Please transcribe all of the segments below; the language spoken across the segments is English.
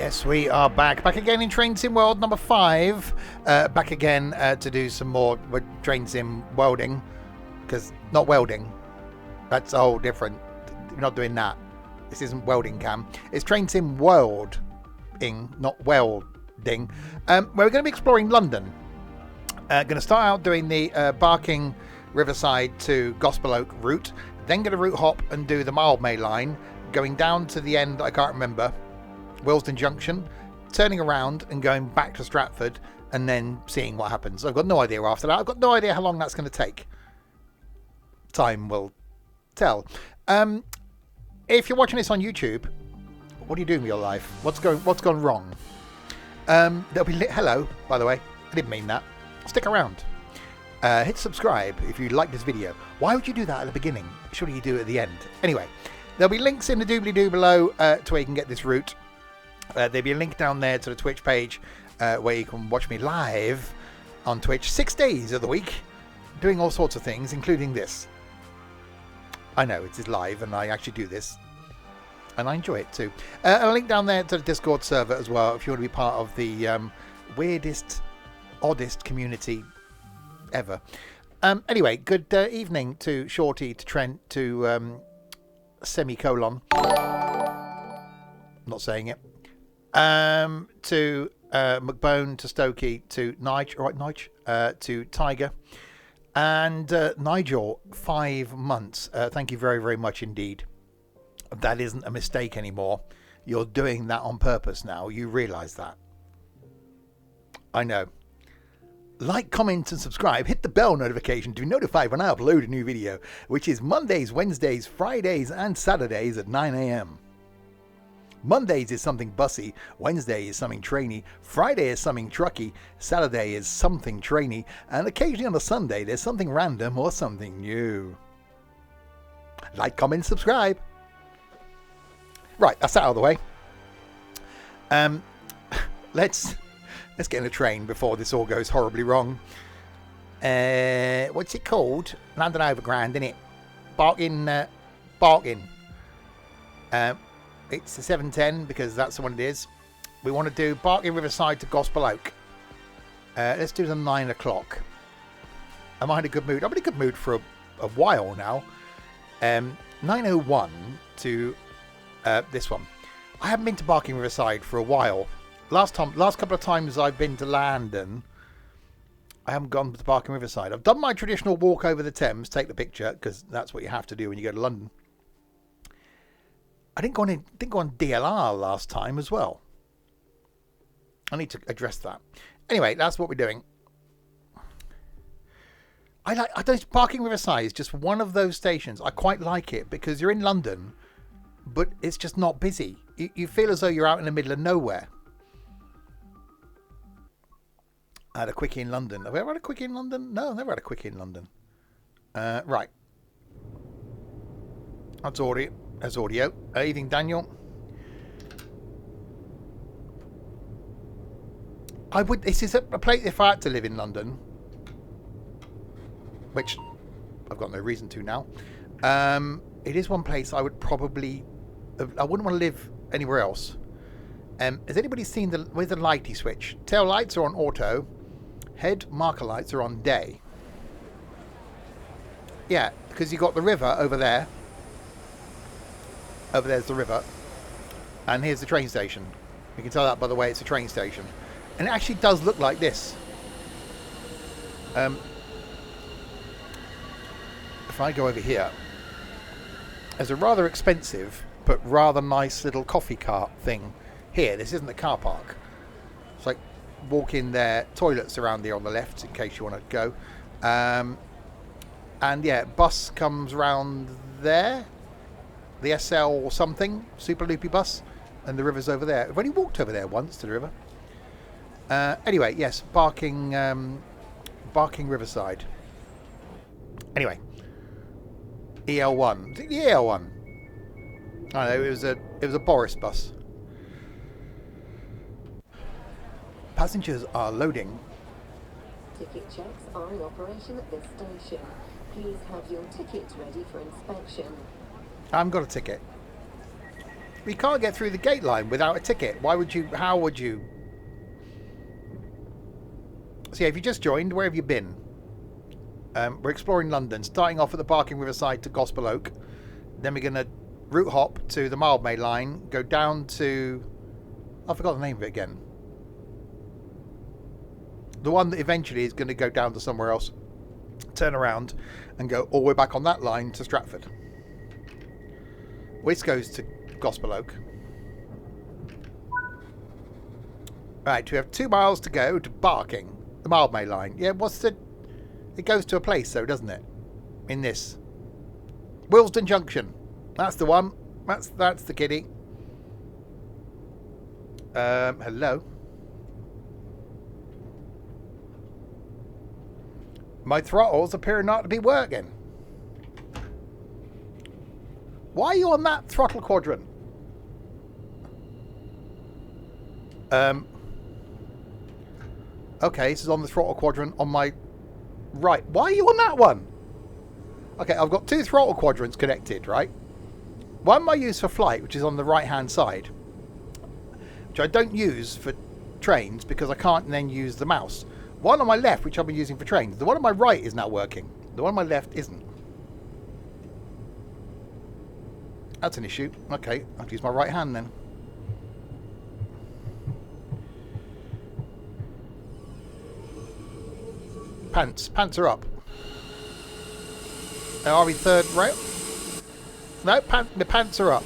Yes, we are back again in Train Sim World number 5. Back again to do some more Train Sim welding, because not welding. That's a whole different. We're not doing that. This isn't welding cam. It's Train Sim Worlding, not welding. We're going to be exploring London. Going to start out doing the Barking Riverside to Gospel Oak route, then get a route hop and do the Mildmay line, going down to the end. I can't remember. Willesden Junction, turning around and going back to Stratford, and then seeing what happens. I've got no idea after that. I've got no idea how long that's going to take. Time will tell. If you're watching this on YouTube, what are you doing with your life? What's gone wrong? There'll be hello, by the way. I didn't mean that. Stick around. Hit subscribe if you like this video. Why would you do that at the beginning? Surely you do it at the end. Anyway, there'll be links in the doobly-doo below to where you can get this route. There'll be a link down there to the Twitch page where you can watch me live on Twitch 6 days of the week, doing all sorts of things, including this. I know it is live, and I actually do this, and I enjoy it too. A link down there to the Discord server as well, if you want to be part of the weirdest, oddest community ever. Anyway, good evening to Shorty, to Trent, to semicolon. I'm not saying it. To McBone, to Stokey, to Nige, all right, Nige, to Tiger, and Nigel, 5 months. Thank you very, very much indeed. That isn't a mistake anymore. You're doing that on purpose now. You realise that. I know. Like, comment, and subscribe. Hit the bell notification to be notified when I upload a new video, which is Mondays, Wednesdays, Fridays, and Saturdays at 9 a.m. Mondays is something bussy, Wednesday is something trainy, Friday is something trucky, Saturday is something trainy, and occasionally on a Sunday there's something random or something new. Like, comment, subscribe. Right, that's that out of the way. Let's get in a train before this all goes horribly wrong. What's it called? London Overground, innit? Barking. It's a 7:10 because that's the one it is. We want to do Barking Riverside to Gospel Oak. Let's do the 9 o'clock. Am I in a good mood? I'm in a good mood for a while now. 9:01 to this one. I haven't been to Barking Riverside for a while. Last couple of times I've been to London, I haven't gone to Barking Riverside. I've done my traditional walk over the Thames, take the picture, because that's what you have to do when you go to London. I didn't go on DLR last time as well. I need to address that. Anyway, that's what we're doing. I don't. Barking Riverside is just one of those stations. I quite like it because you're in London, but it's just not busy. You feel as though you're out in the middle of nowhere. I had a quickie in London. Have I ever had a quickie in London? No, I've never had a quickie in London. Right. That's audio. Evening, Daniel. This is a place, if I had to live in London, which I've got no reason to now. It is one place I wouldn't want to live anywhere else. Has anybody seen where's the lighty switch? Tail lights are on auto. Head marker lights are on day. Yeah, because you got the river over there. Over there's the river, and here's the train station. You can tell that by the way it's a train station, and it actually does look like this. If I go over here, there's a rather expensive but rather nice little coffee cart thing here. This isn't a car park. It's like walk in there. Toilets around there on the left in case you want to go. And yeah, bus comes round there. The SL or something, super loopy bus, and the river's over there. I've only walked over there once to the river. Anyway, yes, Barking Riverside. Anyway, EL1. The EL1. I know it was a Boris bus. Passengers are loading. Ticket checks are in operation at this station. Please have your ticket ready for inspection. I haven't got a ticket. We can't get through the gate line without a ticket. Why would you? How would you? So yeah, if you just joined, where have you been? We're exploring London, starting off at the parking Riverside to Gospel Oak. Then we're going to route hop to the Mildmay line, go down to... I forgot the name of it again. The one that eventually is going to go down to somewhere else, turn around and go all the way back on that line to Stratford. This goes to Gospel Oak. Right, we have 2 miles to go to Barking, the Mildmay line. Yeah, what's the... It goes to a place though, doesn't it? In this. Willesden Junction. That's the one. That's the kiddie. Hello. My throttles appear not to be working. Why are you on that throttle quadrant? Okay, this is on the throttle quadrant on my right. Why are you on that one? Okay, I've got 2 throttle quadrants connected, right? One I use for flight, which is on the right-hand side, which I don't use for trains because I can't then use the mouse. One on my left, which I've been using for trains. The one on my right is now working. The one on my left isn't. That's an issue. Okay, I'll have to use my right hand then. Pants are up. Are we third rail? No, the pants are up.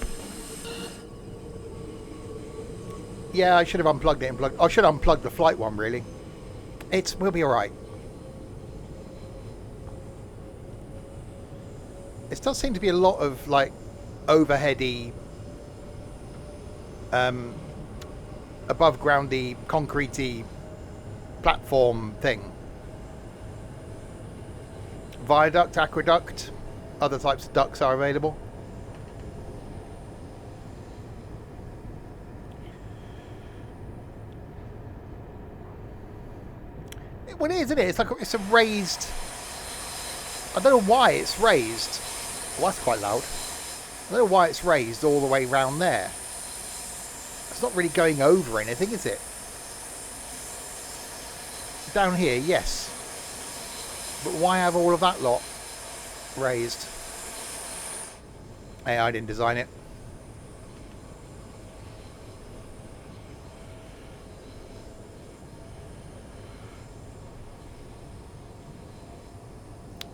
Yeah, I should have unplugged it. I should have unplugged the flight one, really. We'll be alright. It does seem to be a lot of, like, overheady, above groundy, concretey platform thing. Viaduct, aqueduct, other types of ducts are available. Well, it is, isn't it? It's like it's a raised... I don't know why it's raised. Well, that's quite loud. I don't know why it's raised all the way round there. It's not really going over anything, is it? Down here, yes. But why have all of that lot raised? Hey, I didn't design it.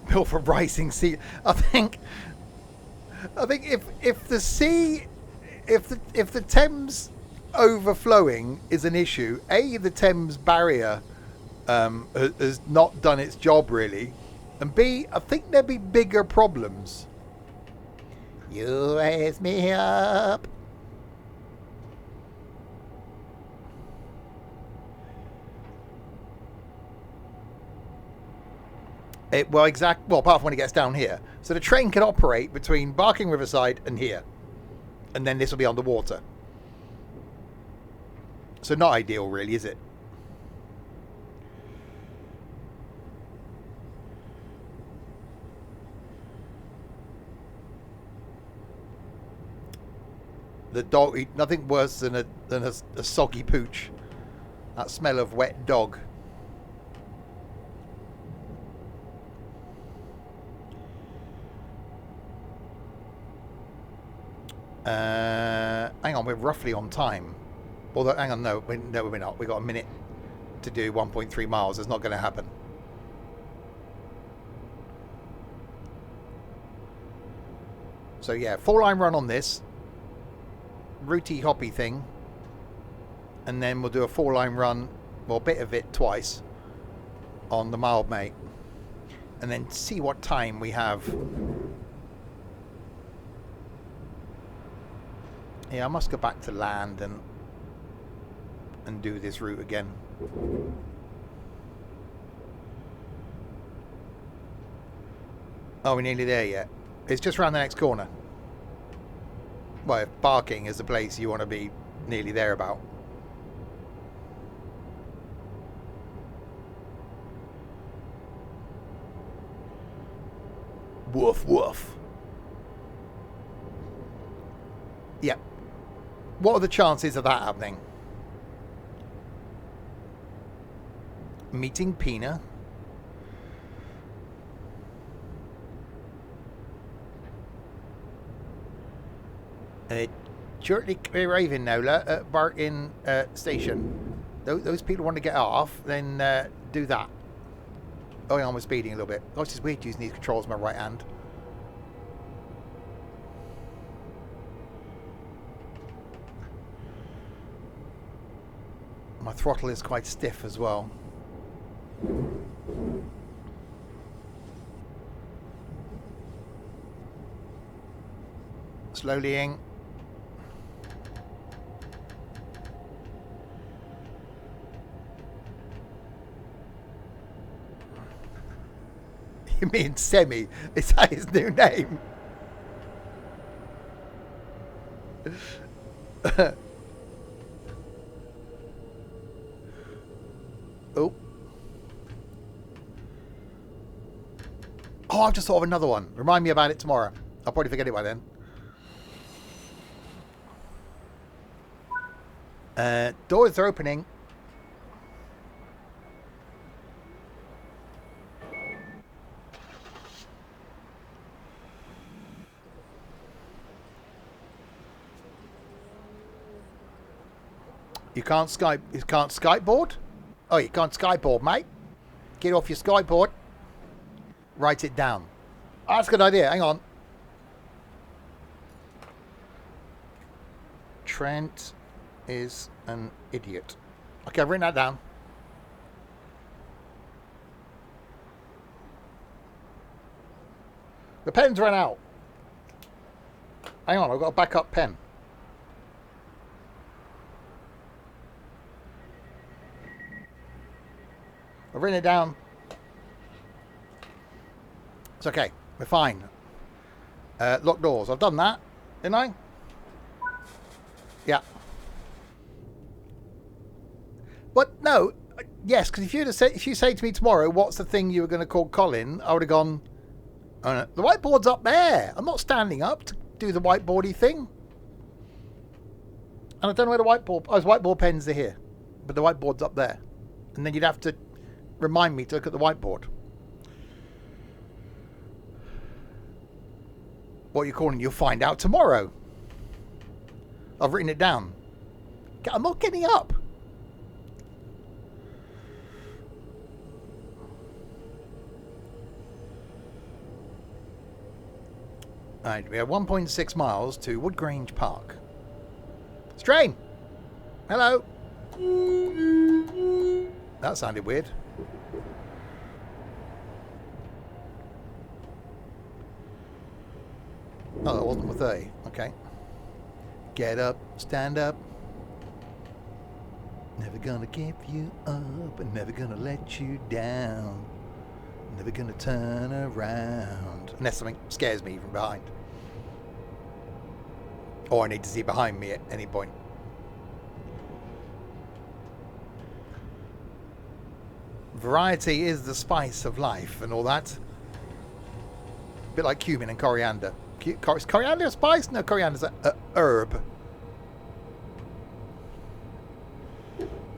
Built for rising sea. I think if the sea, if the Thames overflowing is an issue, the Thames barrier has not done its job really, and B, I think there'd be bigger problems. You raise me up. Well, apart from when it gets down here. So the train can operate between Barking Riverside and here. And then this will be underwater. So not ideal, really, is it? The dog, nothing worse than a soggy pooch. That smell of wet dog. Hang on, we're roughly on time. Although, hang on, no, we're not. We've got a minute to do 1.3 miles. It's not going to happen. So yeah, 4-line run on this. Rooty hoppy thing. And then we'll do a 4-line run, well, a bit of it twice, on the Mildmay. And then see what time we have. Yeah, I must go back to land and do this route again. Oh, we're nearly there yet. It's just around the next corner. Well, if Barking is the place you want to be nearly there about. Woof, woof. Yep. What are the chances of that happening? Meeting Pina. Shortly arriving now at Barton Station. Those people want to get off, then do that. Oh, yeah, I'm speeding a little bit. Oh, it's just weird using these controls with my right hand. My throttle is quite stiff as well. Slowly-ing. You mean Semi? Is that his new name? Oh. Oh, I've just thought of another one. Remind me about it tomorrow. I'll probably forget it by then. Doors are opening. You can't Skypeboard? Oh, you can't Skypeboard, mate. Get off your Skypeboard. Write it down. Oh, that's a good idea. Hang on. Trent is an idiot. Okay, I've written that down. The pen's run out. Hang on, I've got a backup pen. I've written it down. It's okay. We're fine. Lock doors. I've done that, didn't I? Yeah. But no. Yes, because if you say to me tomorrow, what's the thing you were going to call Colin, I would have gone, oh, no, the whiteboard's up there. I'm not standing up to do the whiteboardy thing. And I don't know where the whiteboard... Oh, his whiteboard pens are here. But the whiteboard's up there. And then you'd have to remind me to look at the whiteboard. What are you calling? You'll find out tomorrow. I've written it down. I'm not getting up. Alright, we have 1.6 miles to Woodgrange Park. Strain! Hello! That sounded weird. Oh, that wasn't with A. Okay. Get up, stand up. Never gonna give you up, and never gonna let you down. Never gonna turn around. Unless something scares me from behind. Or I need to see behind me at any point. Variety is the spice of life and all that. A bit like cumin and coriander. Is coriander a spice? No, coriander's a herb.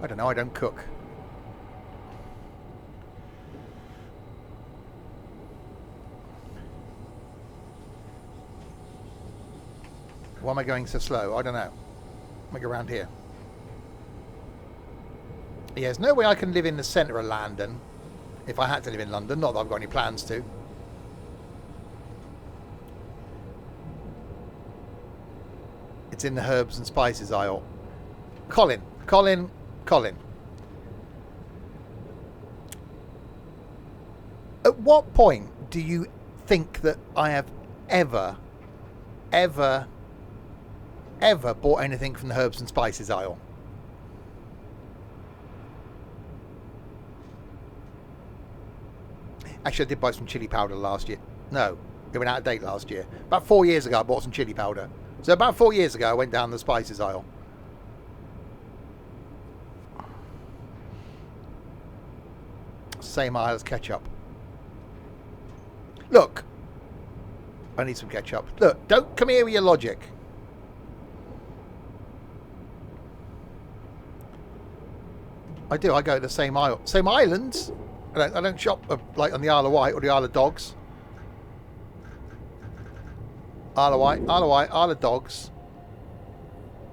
I don't know, I don't cook. Why am I going so slow? I don't know. Make around here. Yeah, there's no way I can live in the centre of London if I had to live in London. Not that I've got any plans to. It's in the herbs and spices aisle. Colin. At what point do you think that I have ever bought anything from the herbs and spices aisle? Actually, I did buy some chili powder last year. No, it went out of date last year. About 4 years ago, I bought some chili powder. So about 4 years ago, I went down the spices aisle. Same aisle as ketchup. Look. I need some ketchup. Look, don't come here with your logic. I do. I go to the same aisle, same islands. I don't shop like on the Isle of Wight or the Isle of Dogs. Isle of Wight, Isle of Wight, Isle of Dogs,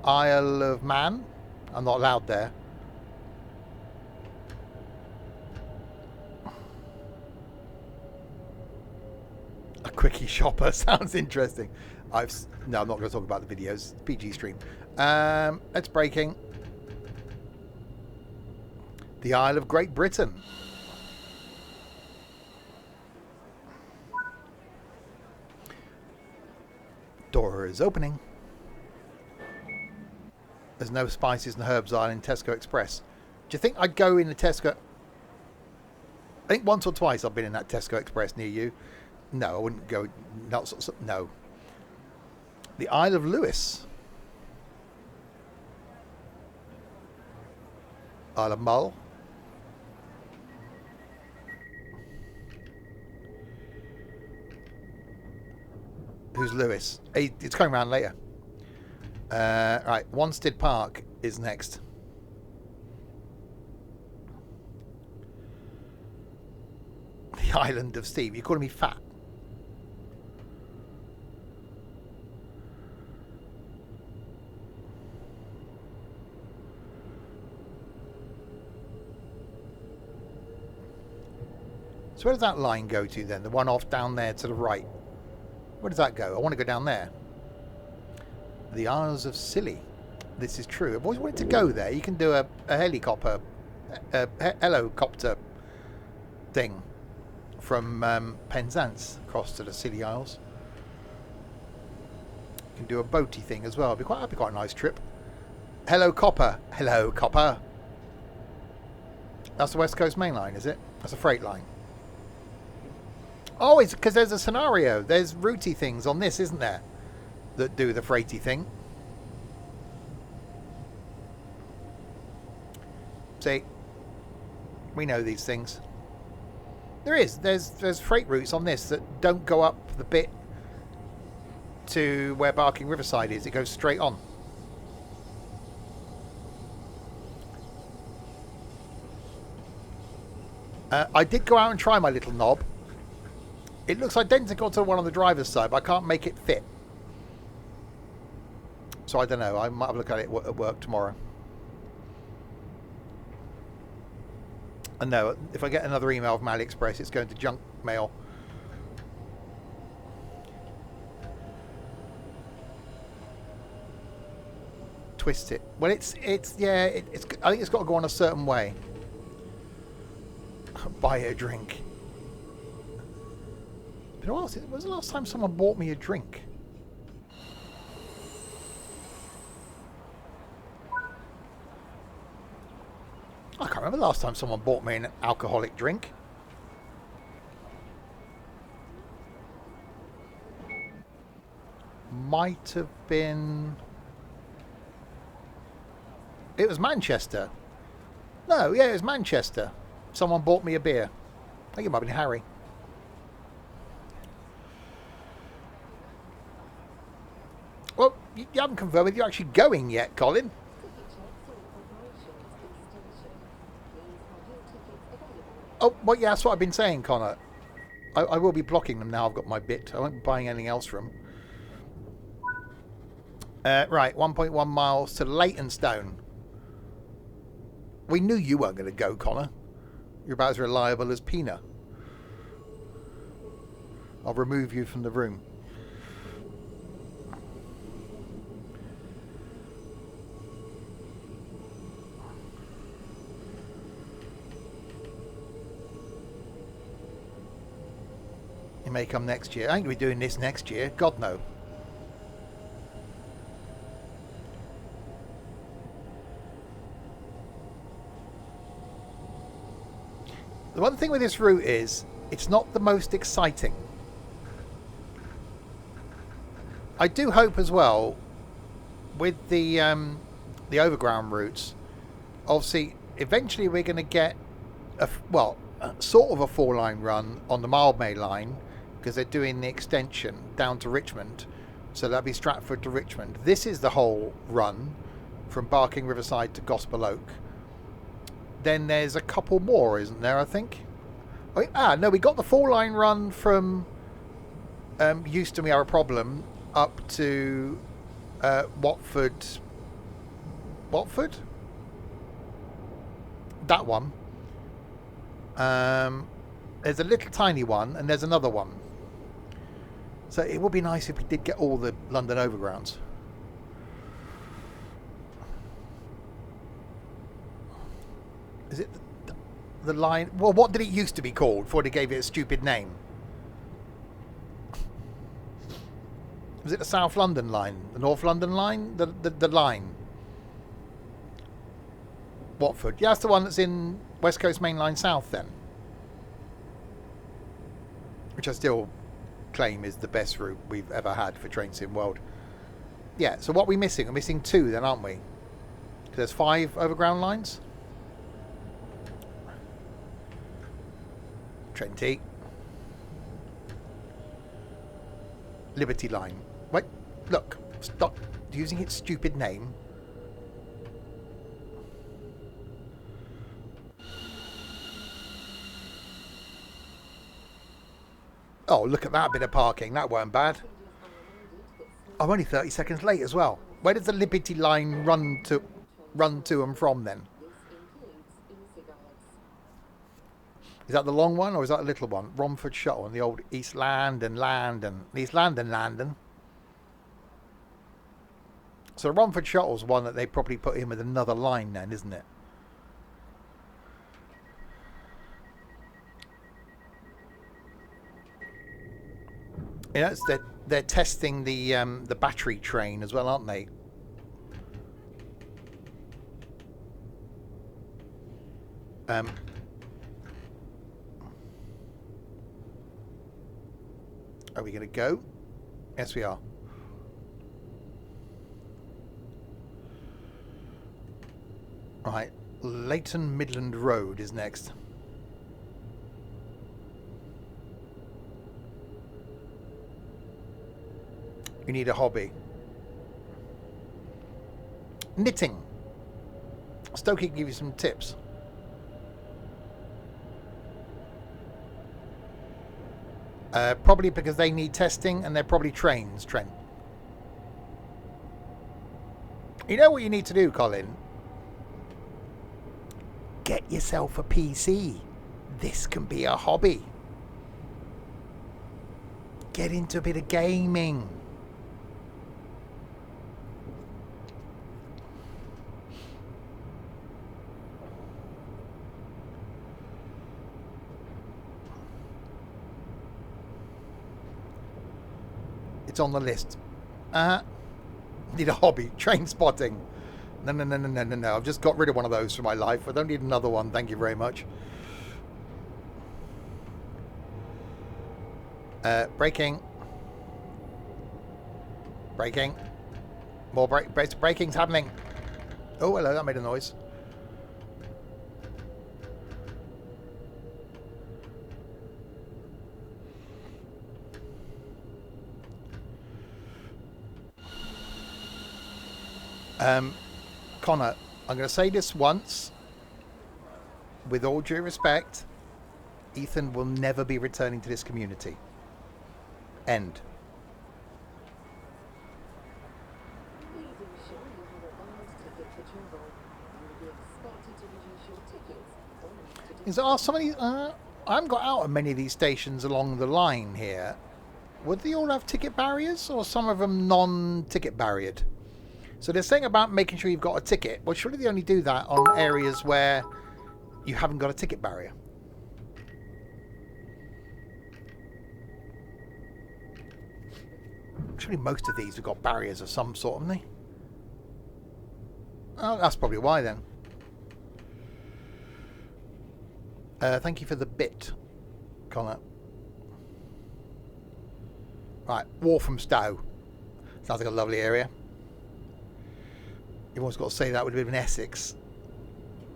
Isle of Man. I'm not allowed there. A quickie shopper sounds interesting. No, I'm not going to talk about the videos. PG stream. It's breaking. The Isle of Great Britain. Door is opening. There's no spices and herbs aisle in Tesco Express. Do you think I'd go in the Tesco? I think once or twice I've been in that Tesco Express near you. No, I wouldn't go. No. The Isle of Lewis. Isle of Mull. Who's Lewis? It's coming around later. Right, Wanstead Park is next. The Island of Steve. You're calling me fat? So where does that line go to then? The one off down there to the right. Where does that go? I want to go down there. The Isles of Scilly. This is true. I've always wanted to go there. You can do a helicopter thing from Penzance across to the Scilly Isles. You can do a boaty thing as well. That'd be quite a nice trip. Hello Copper. Hello Copper. That's the West Coast Main Line, is it? That's a freight line. Oh, it's because there's a scenario. There's routy things on this, isn't there? That do the freighty thing. See, we know these things. There's freight routes on this that don't go up the bit to where Barking Riverside is. It goes straight on. I did go out and try my little knob. It looks identical to the one on the driver's side, but I can't make it fit. So I don't know. I might have a look at it at work tomorrow. And no, if I get another email from AliExpress, it's going to junk mail. Twist it. Well, it's I think it's got to go on a certain way. Buy a drink. You know what? When was the last time someone bought me a drink? I can't remember the last time someone bought me an alcoholic drink. Might have been... It was Manchester. No, yeah, it was Manchester. Someone bought me a beer. I think it might have been Harry. Well, you haven't confirmed whether you're actually going yet, Colin. Oh, well, yeah, that's what I've been saying, Connor. I will be blocking them now I've got my bit. I won't be buying anything else from them. Right, 1.1 miles to Leytonstone. We knew you weren't going to go, Connor. You're about as reliable as Pina. I'll remove you from the room. It may come next year. I ain't going to be doing this next year. God, no. The one thing with this route is it's not the most exciting. I do hope as well with the overground routes, obviously eventually we're going to get sort of a 4-line run on the Mildmay line because they're doing the extension down to Richmond, so that'll be Stratford to Richmond. This is the whole run from Barking Riverside to Gospel Oak. then there's a couple more, isn't there, I think? No, we got the 4-line run from Euston, we have a problem, up to Watford. Watford? That one. There's a little tiny one, and there's another one. So it would be nice if we did get all the London Overgrounds. Is it the line? Well, what did it used to be called before they gave it a stupid name? Was it the South London line? The North London line? The line? Watford. Yeah, that's the one that's in West Coast Main Line South then. Which I still claim is the best route we've ever had for Train Sim World. Yeah, so what are we missing? We're missing 2 then, aren't we? Because there's 5 overground lines. Trenty. Liberty Line. Wait, look. Stop using its stupid name. Oh, look at that bit of parking. That weren't bad. I'm only 30 seconds late as well. Where does the Liberty Line run to and from then? Is that the long one or is that the little one? Romford Shuttle and the old East London. East London. So the Romford Shuttle's one that they probably put in with another line then, isn't it? Yeah, they're testing the battery train as well, aren't they? Are we going to go? Yes, we are. Right, Leighton Midland Road is next. You need a hobby. Knitting. Stokey can give you some tips. Probably because they need testing and they're probably trains, Trent. You know what you need to do, Colin? Get yourself a PC. This can be a hobby. Get into a bit of gaming. It's on the list. Need a hobby. Train spotting. No. I've just got rid of one of those for my life. I don't need another one. Thank you very much. Braking. More braking's happening. Oh, hello. That made a noise. Connor, I'm going to say this once. With all due respect, Ethan will never be returning to this community. End. Please ensure you have a valid ticket for travel. You will be expected to reduce your tickets only to Is there some of these? I haven't got out of many of these stations along the line here. Would they all have ticket barriers, or some of them non-ticket barriered? So they're saying about making sure you've got a ticket. Well, surely they only do that on areas where you haven't got a ticket barrier. Surely most of these have got barriers of some sort, haven't they? Oh, that's probably why then. Thank you for the bit, Connor. Right, Walthamstow. Sounds like a lovely area. You've always got to say that with a bit of an Essex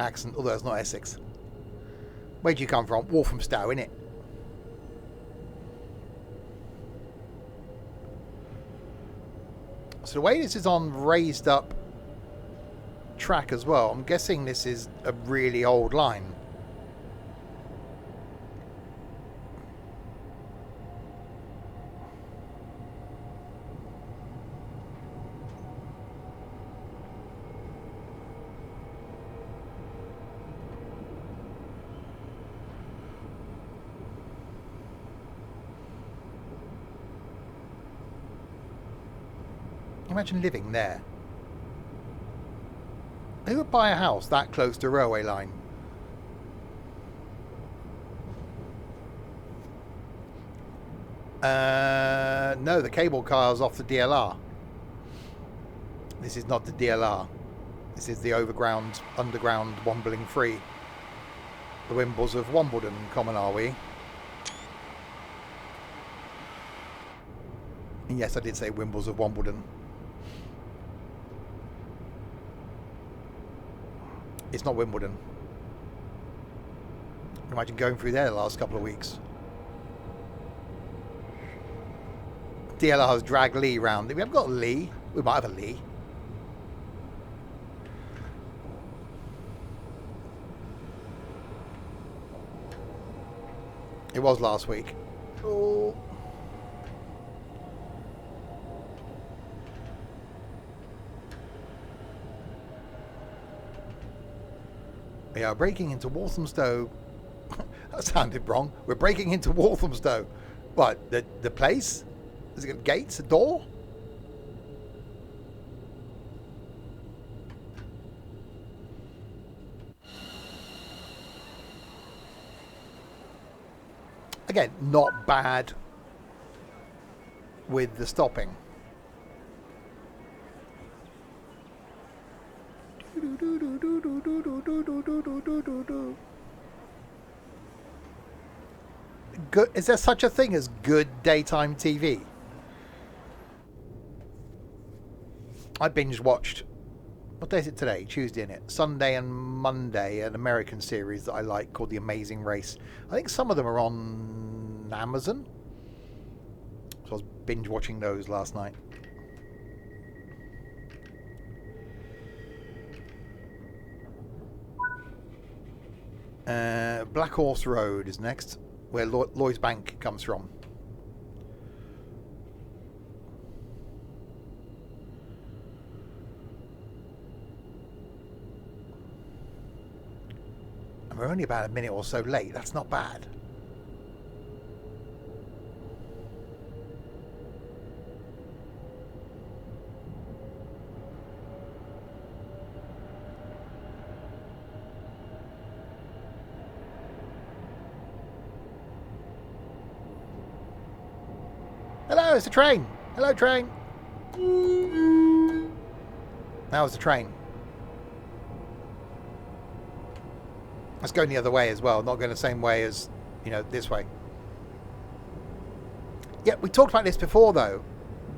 accent, although it's not Essex. Where do you come from? Walthamstow, innit? So the way this is on raised up track as well. I'm guessing this is a really old line. Imagine living there. Who would buy a house that close to a railway line? No, the cable car's off the DLR. This is not the DLR. This is the underground Wombling Free. The Wimbles of Wimbledon, common are we? And yes, I did say Wimbles of Wimbledon. It's not Wimbledon. Imagine going through there the last couple of weeks. DLR's dragged Lee round. We haven't got Lee. We might have a Lee. It was last week. Oh. We are breaking into Walthamstow. That sounded wrong. We're breaking into Walthamstow. What? The place? Has it got gates? A door? Again, not bad with the stopping. Good. Is there such a thing as good daytime TV? I binge watched, what day is it today? Tuesday, isn't it? Sunday and Monday, an American series that I like called The Amazing Race. I think some of them are on Amazon. So I was binge watching those last night. Black Horse Road is next, where Lloyd's Bank comes from. And we're only about a minute or so late. That's not bad. Hello, it's a train. Hello, train. That was the train. Let's go the other way as well. Not going the same way as, this way. Yeah, we talked about this before, though.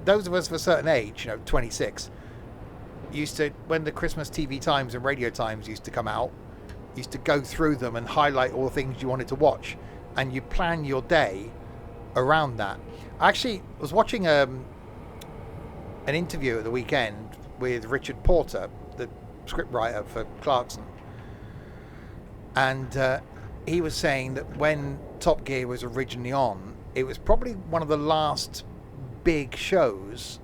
Those of us of a certain age, 26, used to, when the Christmas TV Times and Radio Times used to come out, used to go through them and highlight all the things you wanted to watch. And you plan your day around that. I actually was watching an interview at the weekend with Richard Porter, the scriptwriter for Clarkson, and he was saying that when Top Gear was originally on, it was probably one of the last big shows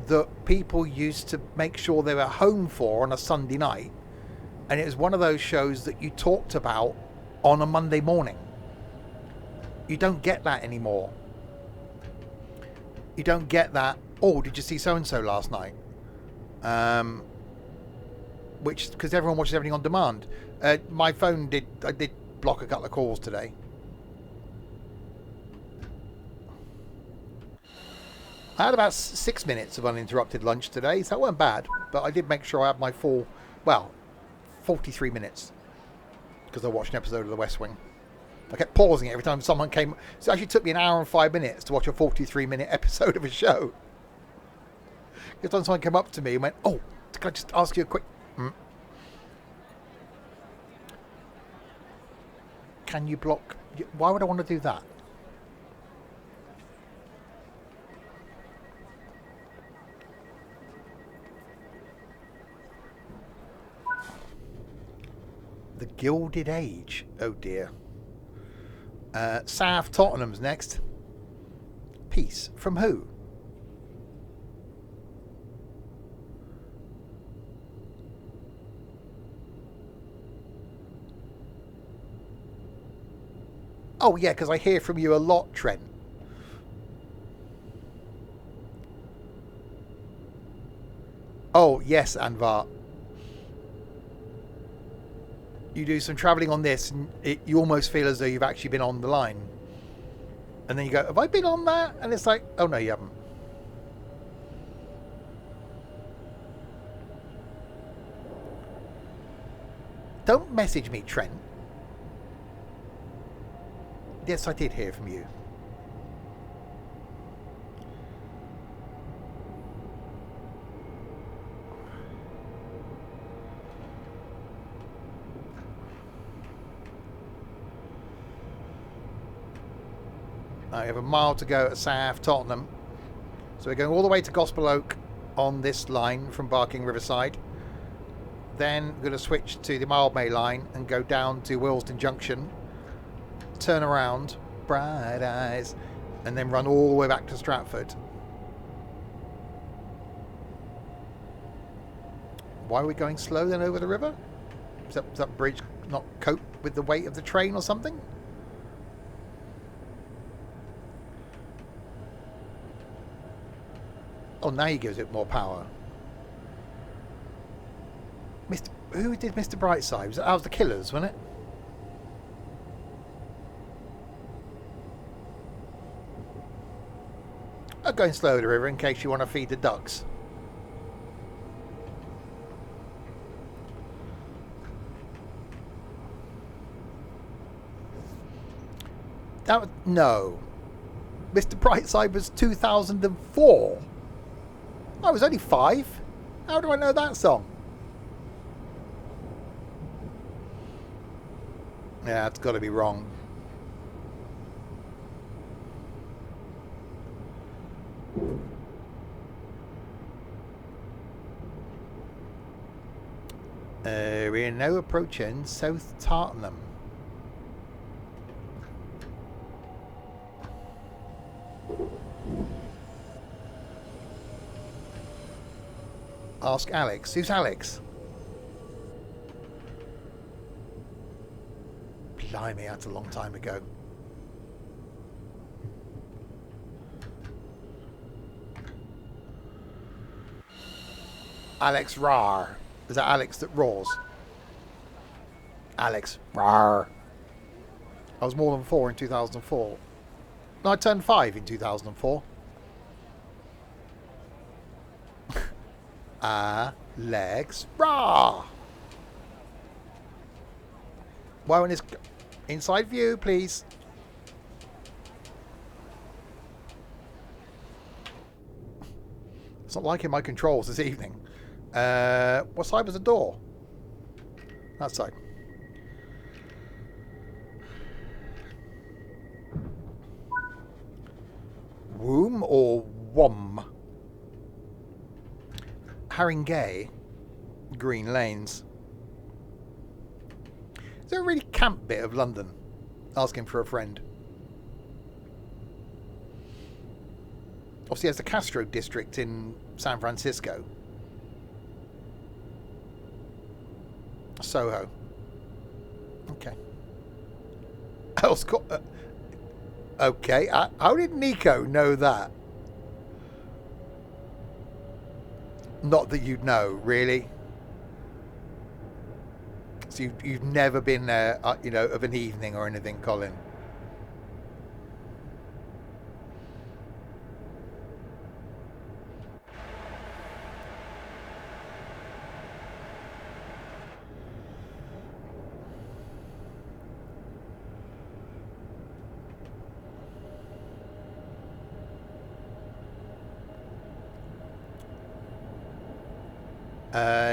that people used to make sure they were home for on a Sunday night, and it was one of those shows that you talked about on a Monday morning. You don't get that anymore. You don't get that, oh, did you see so-and-so last night? Which, because everyone watches everything on demand. My phone I did block a couple of calls today. I had about 6 minutes of uninterrupted lunch today, so that weren't bad. But I did make sure I had my full, 43 minutes. Because I watched an episode of The West Wing. I kept pausing it every time someone came. So it actually took me an hour and 5 minutes to watch a 43-minute episode of a show. Every time someone came up to me and went, oh, can I just ask you a quick... Can you block... Why would I want to do that? The Gilded Age. Oh dear. South Tottenham's next. Peace. From who? Oh yeah, because I hear from you a lot, Trent. Oh yes, Anvar. You do some travelling on this, and you almost feel as though you've actually been on the line. And then you go, have I been on that? And it's like, oh no, you haven't. Don't message me, Trent. Yes, I did hear from you. I have a mile to go at South Tottenham. So we're going all the way to Gospel Oak on this line from Barking Riverside. Then we're going to switch to the Mildmay line and go down to Willesden Junction. Turn around, bright eyes, and then run all the way back to Stratford. Why are we going slow then over the river? Is that bridge not cope with the weight of the train or something? Oh, now he gives it more power. Who did Mr. Brightside? That was the Killers, wasn't it? I'm going slow to the river in case you want to feed the ducks. No. Mr. Brightside was 2004. I was only 5. How do I know that song? Yeah, it's got to be wrong. We're now approaching South Tottenham. Ask Alex. Who's Alex? Blimey, that's a long time ago. Alex Rar. Is that Alex that roars? Alex Rar. I was more than 4 in 2004. No, I turned 5 in 2004. Alex Rar. Well, in his inside view, please. It's not liking my controls this evening. What side was the door? That side. Womb or Wom? Haringey, Green Lanes. Is there a really camp bit of London? Asking for a friend. Obviously, there's the Castro district in San Francisco. Soho. Okay. Okay. How did Nico know that? Not that you'd know, really. So you've never been there, you know, of an evening or anything, Colin.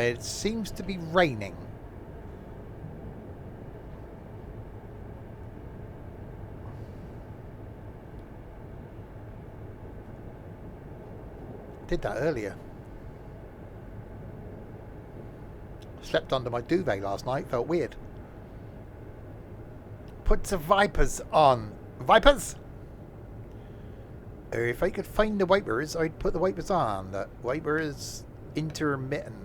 It seems to be raining. Did that earlier. Slept under my duvet last night. Felt weird. Put the Vipers on. Vipers? If I could find the wipers, I'd put the wipers on. The wiper is intermittent.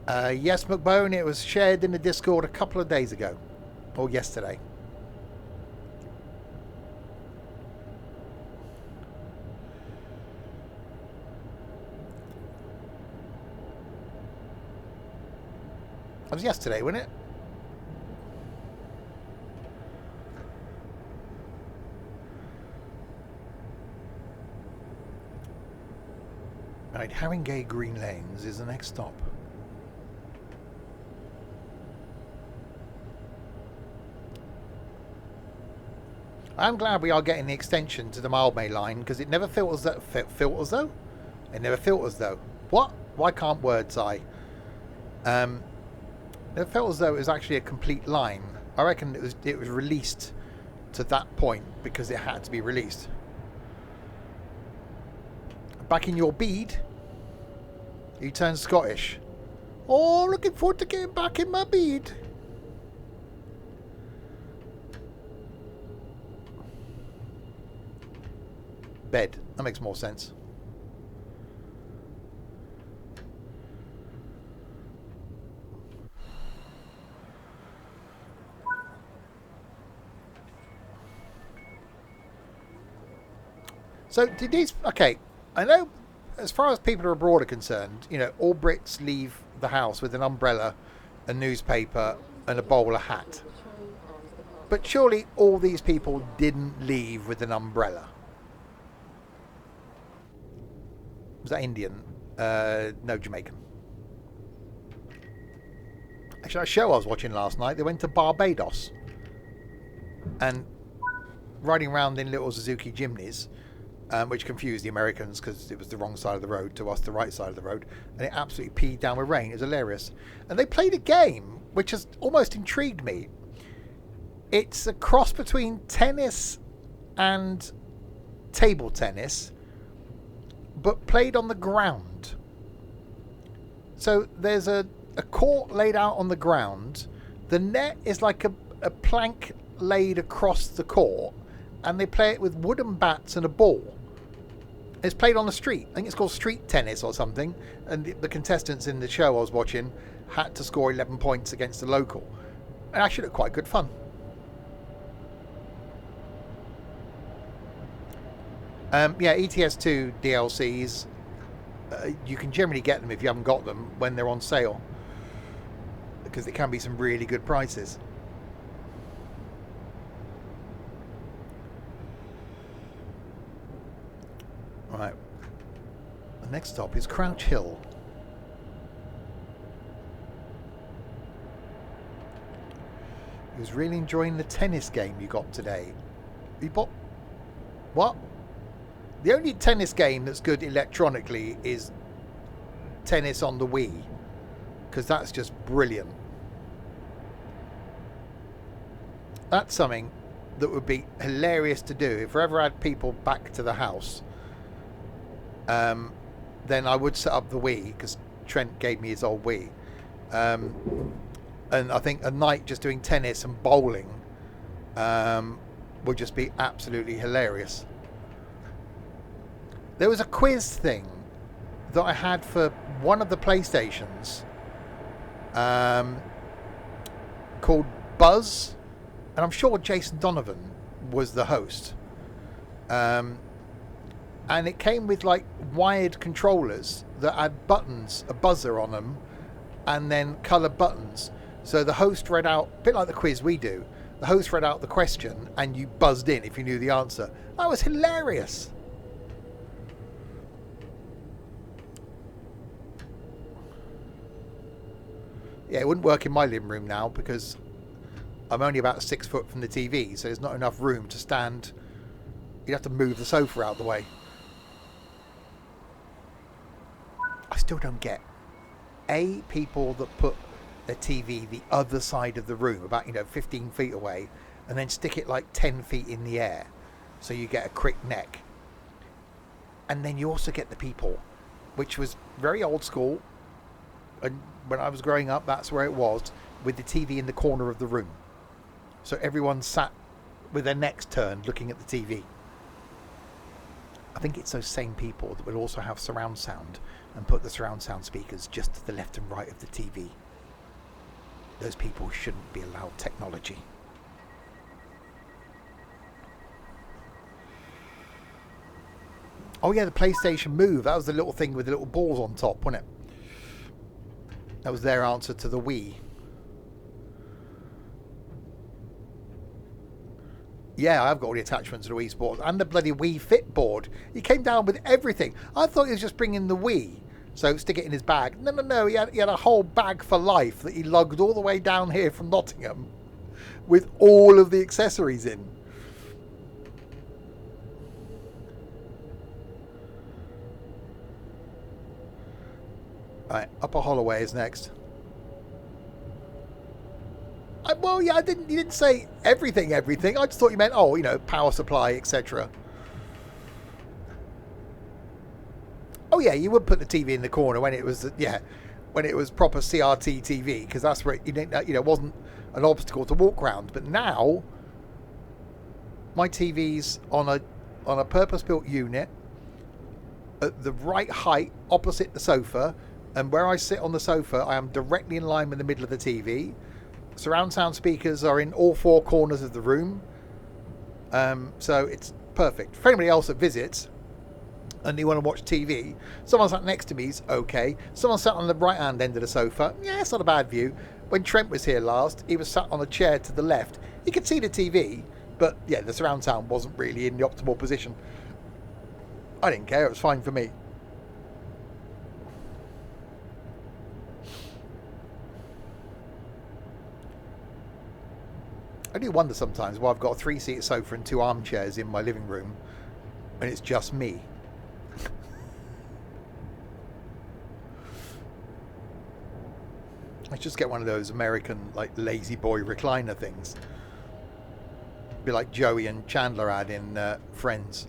Yes, McBone, it was shared in the Discord a couple of days ago. Or yesterday. It was yesterday, wasn't it? Right, Haringey Green Lanes is the next stop. I'm glad we are getting the extension to the Mildmay line because it never filters that filters though. It never filters though. What? Why can't words I? It felt as though it was actually a complete line. I reckon it was released to that point because it had to be released. Back in your bead, you turned Scottish. Oh, looking forward to getting back in my bead. Bed. That makes more sense. So did these... Okay, I know as far as people abroad are concerned, you know, all Brits leave the house with an umbrella, a newspaper and a bowler hat. But surely all these people didn't leave with an umbrella. Was that Indian? No, Jamaican. Actually, a show I was watching last night, they went to Barbados. And riding around in little Suzuki Jimneys, which confused the Americans because it was the wrong side of the road, to us the right side of the road, and it absolutely peed down with rain. It was hilarious. And they played a game which has almost intrigued me. It's a cross between tennis and table tennis, but played on the ground. So there's a court laid out on the ground. The net is like a plank laid across the court, and they play it with wooden bats and a ball. It's played on the street. I think it's called street tennis or something. And the contestants in the show I was watching had to score 11 points against the local. It actually looked quite good fun. Yeah, ETS2 DLCs, you can generally get them if you haven't got them when they're on sale, because it can be some really good prices. Right, the next stop is Crouch Hill. He was really enjoying the tennis game you got today. You bought... What? The only tennis game that's good electronically is tennis on the Wii, because that's just brilliant. That's something that would be hilarious to do if I ever had people back to the house. Then I would set up the Wii, because Trent gave me his old Wii. And I think a night just doing tennis and bowling would just be absolutely hilarious. There was a quiz thing that I had for one of the PlayStations called Buzz, and I'm sure Jason Donovan was the host. And it came with like wired controllers that had buttons, a buzzer on them, and then colour buttons. So the host read out, a bit like the quiz we do, the host read out the question and you buzzed in if you knew the answer. That was hilarious. Yeah, it wouldn't work in my living room now because I'm only about 6 foot from the TV, so there's not enough room to stand. You'd have to move the sofa out the way. I still don't get people that put their TV the other side of the room, about 15 feet away, and then stick it like 10 feet in the air, so you get a crick neck. And then you also get the people which was very old school. And when I was growing up, that's where it was, with the TV in the corner of the room. So everyone sat with their necks turned looking at the TV. I think it's those same people that will also have surround sound and put the surround sound speakers just to the left and right of the TV. Those people shouldn't be allowed technology. Oh yeah, the PlayStation Move. That was the little thing with the little balls on top, wasn't it? That was their answer to the Wii. Yeah, I've got all the attachments to the Wii Sports and the bloody Wii Fit board. He came down with everything. I thought he was just bringing the Wii, so stick it in his bag. No. He had a whole bag for life that he lugged all the way down here from Nottingham with all of the accessories in. Right, Upper Holloway is next. Well, yeah, you didn't say everything. I just thought you meant, power supply, etc. Oh yeah, you would put the TV in the corner when it was, when it was proper CRT TV, because that's where it wasn't an obstacle to walk around. But now, my TV's on a purpose-built unit at the right height opposite the sofa, and where I sit on the sofa, I am directly in line with the middle of the TV. Surround sound speakers are in all four corners of the room, so it's perfect. For anybody else that visits and you want to watch TV, someone sat next to me is okay. Someone sat on the right hand end of the sofa, yeah, it's not a bad view. When Trent was here last, he was sat on a chair to the left. He could see the TV, but yeah, the surround sound wasn't really in the optimal position. I didn't care, it was fine for me. I do wonder sometimes why I've got a 3-seater sofa and 2 armchairs in my living room and it's just me. I just get one of those American lazy boy recliner things. Be like Joey and Chandler had in Friends.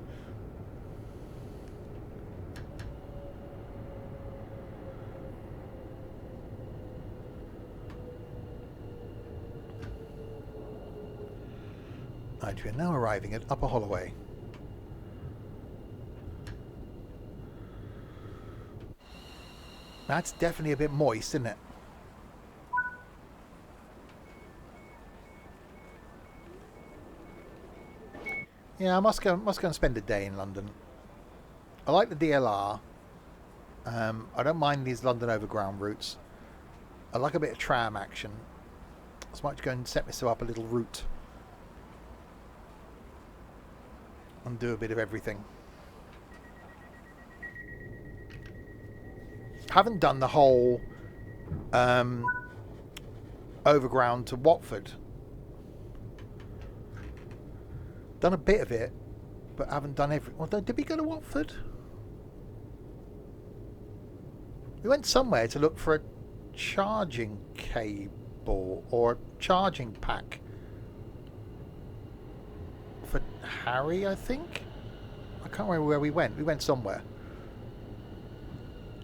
Right, we are now arriving at Upper Holloway. That's definitely a bit moist, isn't it? Yeah, I must go and spend a day in London. I like the DLR. I don't mind these London Overground routes. I like a bit of tram action. So I might go and set myself up a little route and do a bit of everything. Haven't done the whole overground to Watford. Done a bit of it, but haven't done every. Well, did we go to Watford? We went somewhere to look for a charging cable or a charging pack for Harry, I think. I can't remember where we went. We went somewhere.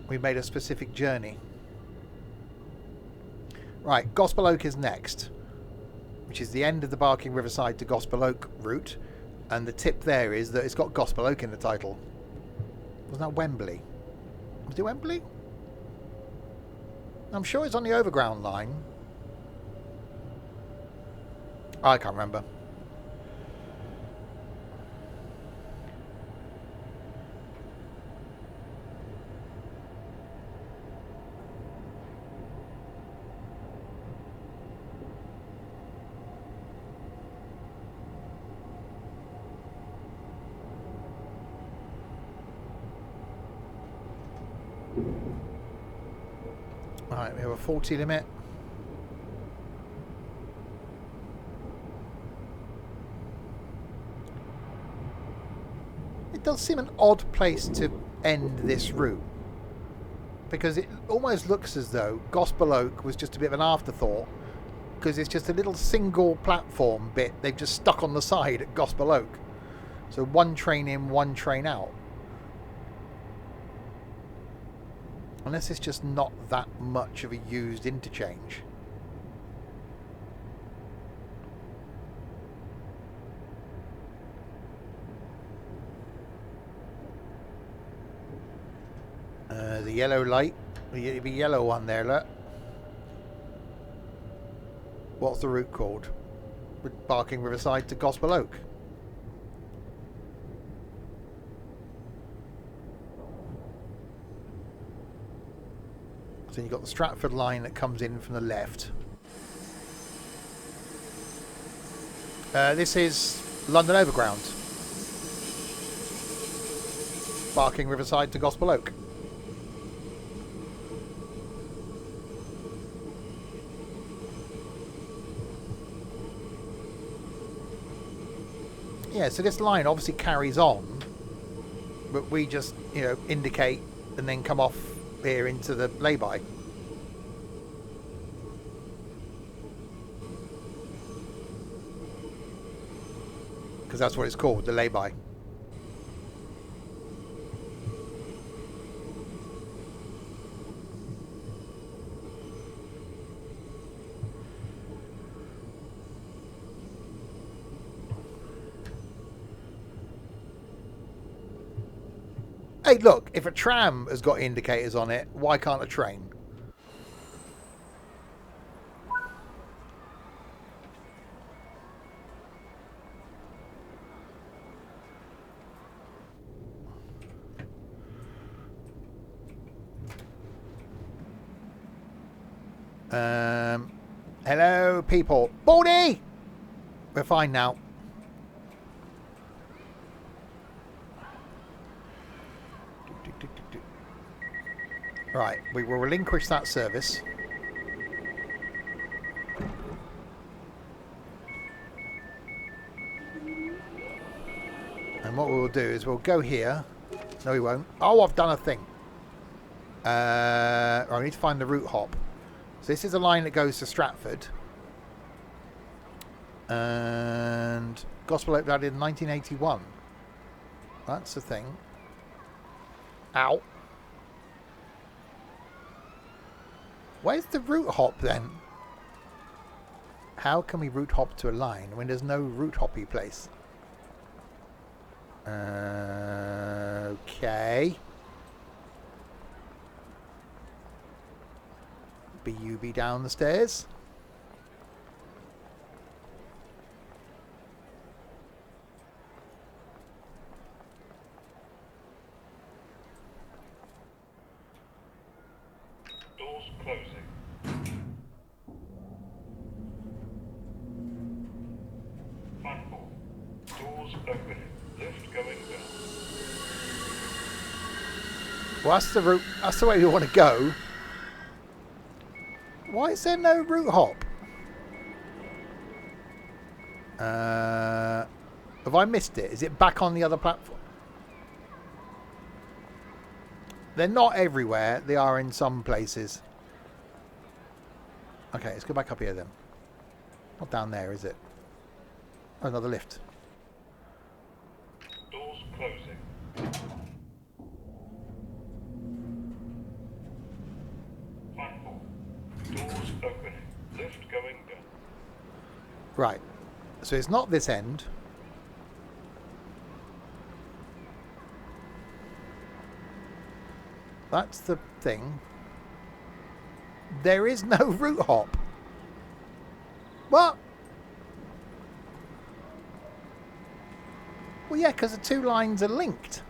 We made a specific journey. Right, Gospel Oak is next, which is the end of the Barking Riverside to Gospel Oak route. And the tip there is that it's got Gospel Oak in the title. Wasn't that Wembley? Was it Wembley? I'm sure it's on the Overground line. I can't remember. Alright, we have a 40 limit. It does seem an odd place to end this route, because it almost looks as though Gospel Oak was just a bit of an afterthought, because it's just a little single platform bit they've just stuck on the side at Gospel Oak. So one train in, one train out. Unless it's just not that much of a used interchange. The yellow light. The yellow one there, look. What's the route called? Barking Riverside to Gospel Oak. So you've got the Stratford line that comes in from the left. This is London Overground. Barking Riverside to Gospel Oak. Yeah, so this line obviously carries on, but we just, you know, indicate and then come off here into the lay-by. Because that's what it's called, the lay-by. Hey, look, if a tram has got indicators on it, why can't a train? Hello, people. Baldy! We're fine now. Right, we will relinquish that service. And what we will do is we'll go here. No, we won't. Oh, I've done a thing. Right, we need to find the route hop. So this is a line that goes to Stratford. And Gospel Oak added in 1981. That's the thing. Ow. Where's the route hop then? How can we route hop to a line when there's no route hoppy place? Okay. BUB down the stairs. Doors closing. Platform. Doors opening. Lift going down. Well, that's the route. That's the way we want to go. Why is there no route hop? Have I missed it? Is it back on the other platform? They're not everywhere. They are in some places. Okay, let's go back up here then. Not down there, is it? Oh, another lift. Doors closing. Platform. Doors opening. Lift going down. Right. So it's not this end. That's the thing. There is no route hop. What? Well, yeah, because the two lines are linked.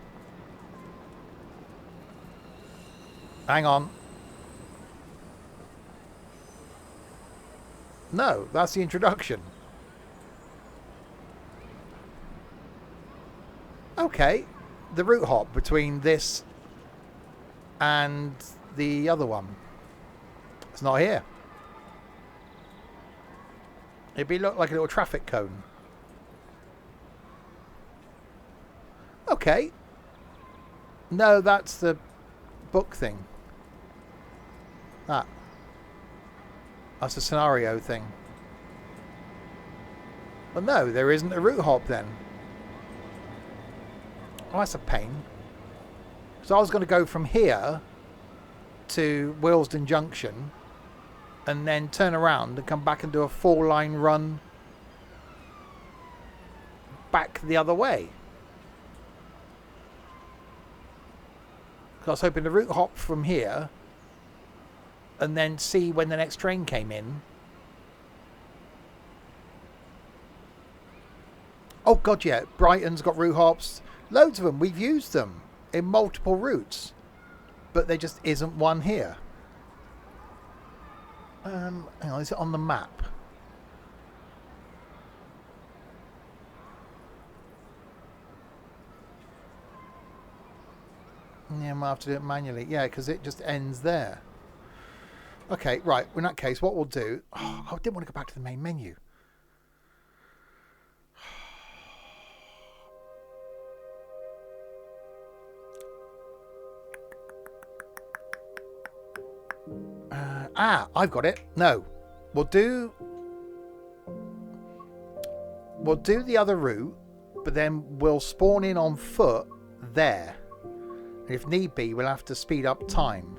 Hang on. No, that's the introduction. Okay. The route hop between this and the other one. It's not here. It'd be look like a little traffic cone. Okay. No, that's the book thing. That's a scenario thing. Well, no, there isn't a route hop then. Oh, that's a pain. So I was going to go from here to Willesden Junction and then turn around and come back and do a 4-line run back the other way. I was hoping to route hop from here and then see when the next train came in. Oh god, yeah, Brighton's got route hops. Loads of them. We've used them in multiple routes, but there just isn't one here. Hang on, is it on the map? Yeah, I might have to do it manually. Yeah, because it just ends there. Okay, right. In that case, what we'll do... Oh, I didn't want to go back to the main menu. I've got it. No. We'll do the other route, but then we'll spawn in on foot there. And if need be, we'll have to speed up time.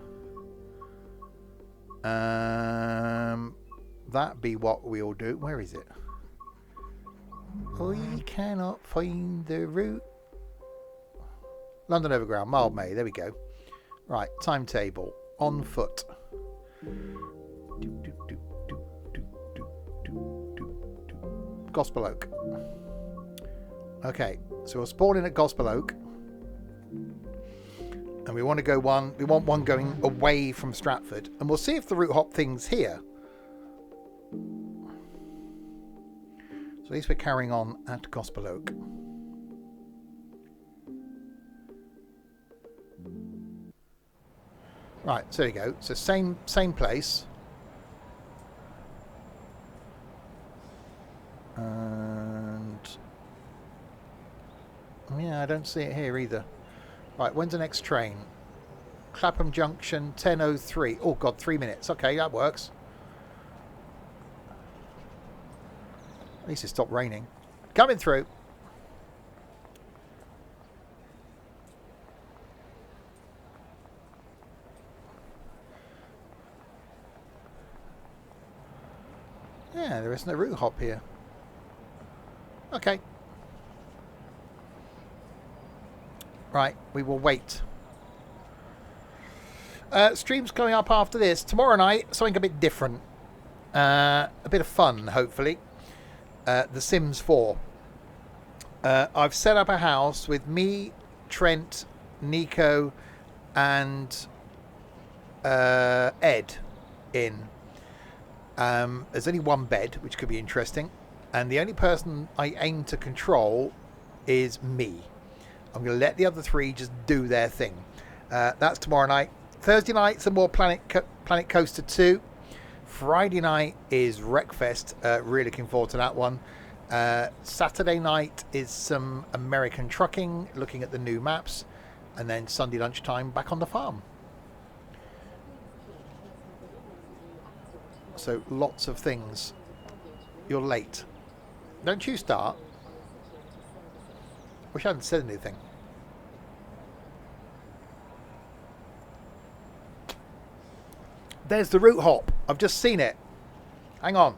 That be what we'll do. Where is it? We cannot find the route. London Overground, Mild May. There we go. Right, timetable. On foot. Gospel Oak. Okay, so we'll spawn in at Gospel Oak. And we want to go one. We want one going away from Stratford. And we'll see if the route hop thing's here. So at least we're carrying on at Gospel Oak. Right, so there you go. So same place. And yeah, I don't see it here either. Right, when's the next train? Clapham Junction, 10:03. Oh god, 3 minutes. Okay, that works. At least it stopped raining. Coming through. Yeah, there isn't a route hop here. Okay. Right, we will wait. Streams coming up after this. Tomorrow night, something a bit different. A bit of fun, hopefully. The Sims 4. I've set up a house with me, Trent, Nico, and Ed in. There's only one bed, which could be interesting. And the only person I aim to control is me. I'm going to let the other three just do their thing. That's tomorrow night. Thursday night, some more Planet Coaster 2. Friday night is Wreckfest. Really looking forward to that one. Saturday night is some American trucking, looking at the new maps. And then Sunday lunchtime, back on the farm. So lots of things. You're late. Don't you start? Wish I hadn't said anything. There's the route hop. I've just seen it. Hang on.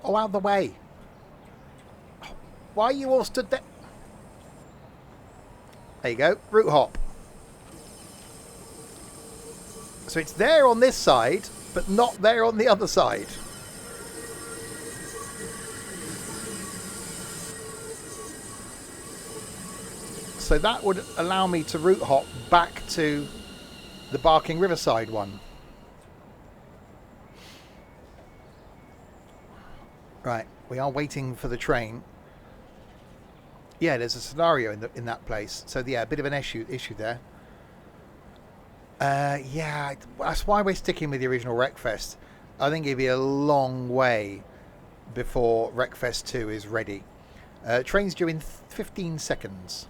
Oh, out of the way. Why are you all stood there? There you go. Route hop. So it's there on this side, but not there on the other side. So that would allow me to route hop back to the Barking Riverside one. Right, we are waiting for the train. Yeah, there's a scenario in that place. So yeah, a bit of an issue there. Yeah, that's why we're sticking with the original Wreckfest. I think it'd be a long way before Wreckfest 2 is ready. Train's due in 15 seconds.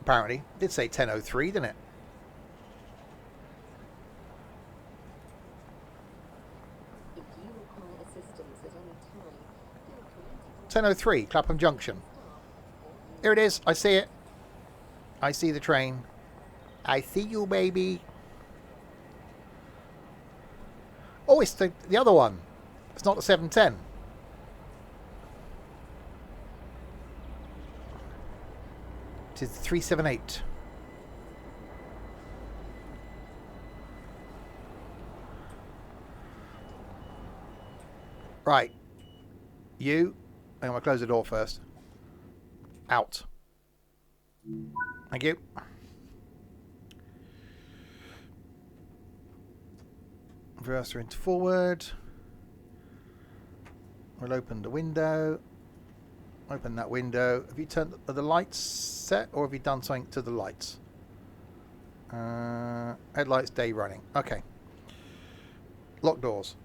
Apparently. It did say 10:03, didn't it? at any time. Feel free to 10:03, Clapham Junction. Here it is. I see it. I see the train. I see you, baby. Oh, it's the other one. It's not the 7:10. It is 378. Right. You. I'm going to close the door first. Out. Thank you. Reverser into forward. We'll open the window. Open that window. Have you turned the lights set, or have you done something to the lights? Headlights day running. Okay. Lock doors.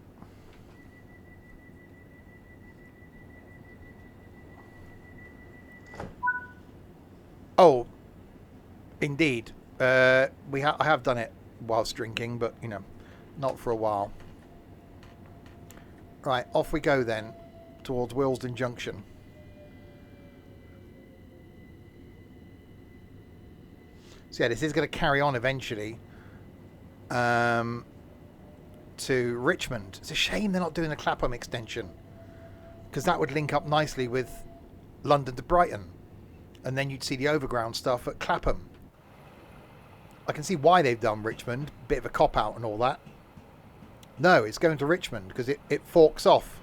Oh, indeed. I have done it whilst drinking, but you know, not for a while. Right, off we go then towards Willesden Junction. So yeah, this is going to carry on eventually to Richmond. It's a shame they're not doing the Clapham extension, because that would link up nicely with London to Brighton, and then you'd see the overground stuff at Clapham. I can see why they've done Richmond, bit of a cop out and all that. No, it's going to Richmond because it forks off.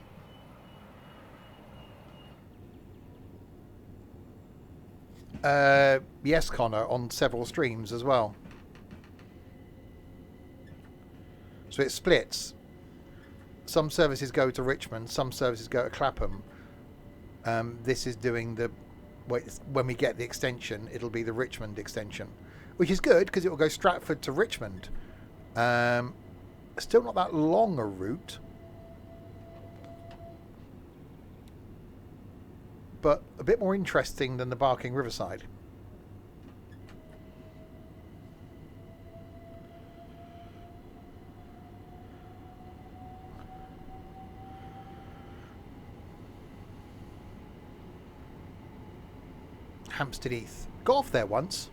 Yes, Connor, on several streams as well. So it splits. Some services go to Richmond, some services go to Clapham. This is doing the... When we get the extension, it'll be the Richmond extension, which is good because it will go Stratford to Richmond. Still not that long a route, but a bit more interesting than the Barking Riverside. Hampstead Heath. Got off there once.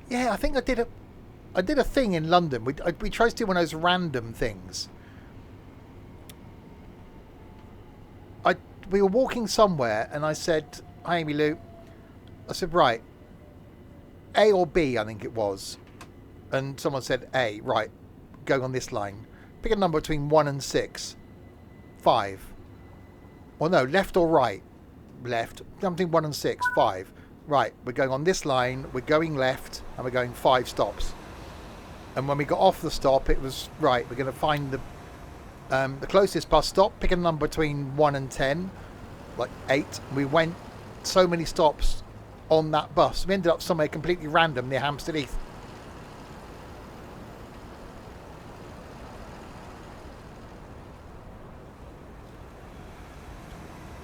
Yeah, I think I did a thing in London. We tried to do one of those random things. We were walking somewhere, and I said, "Hi, Amy Lou." I said, "Right, A or B, I think it was," and someone said A. Right, going on this line. Pick a number between 1 and 6. 5. Well, no, left or right? Left. Something 1 and 6. 5. Right, we're going on this line, we're going left, and we're going 5 stops. And when we got off the stop, it was, right, we're going to find the closest bus stop, pick a number between 1 and 10, like 8. We went so many stops on that bus. We ended up somewhere completely random near Hampstead Heath.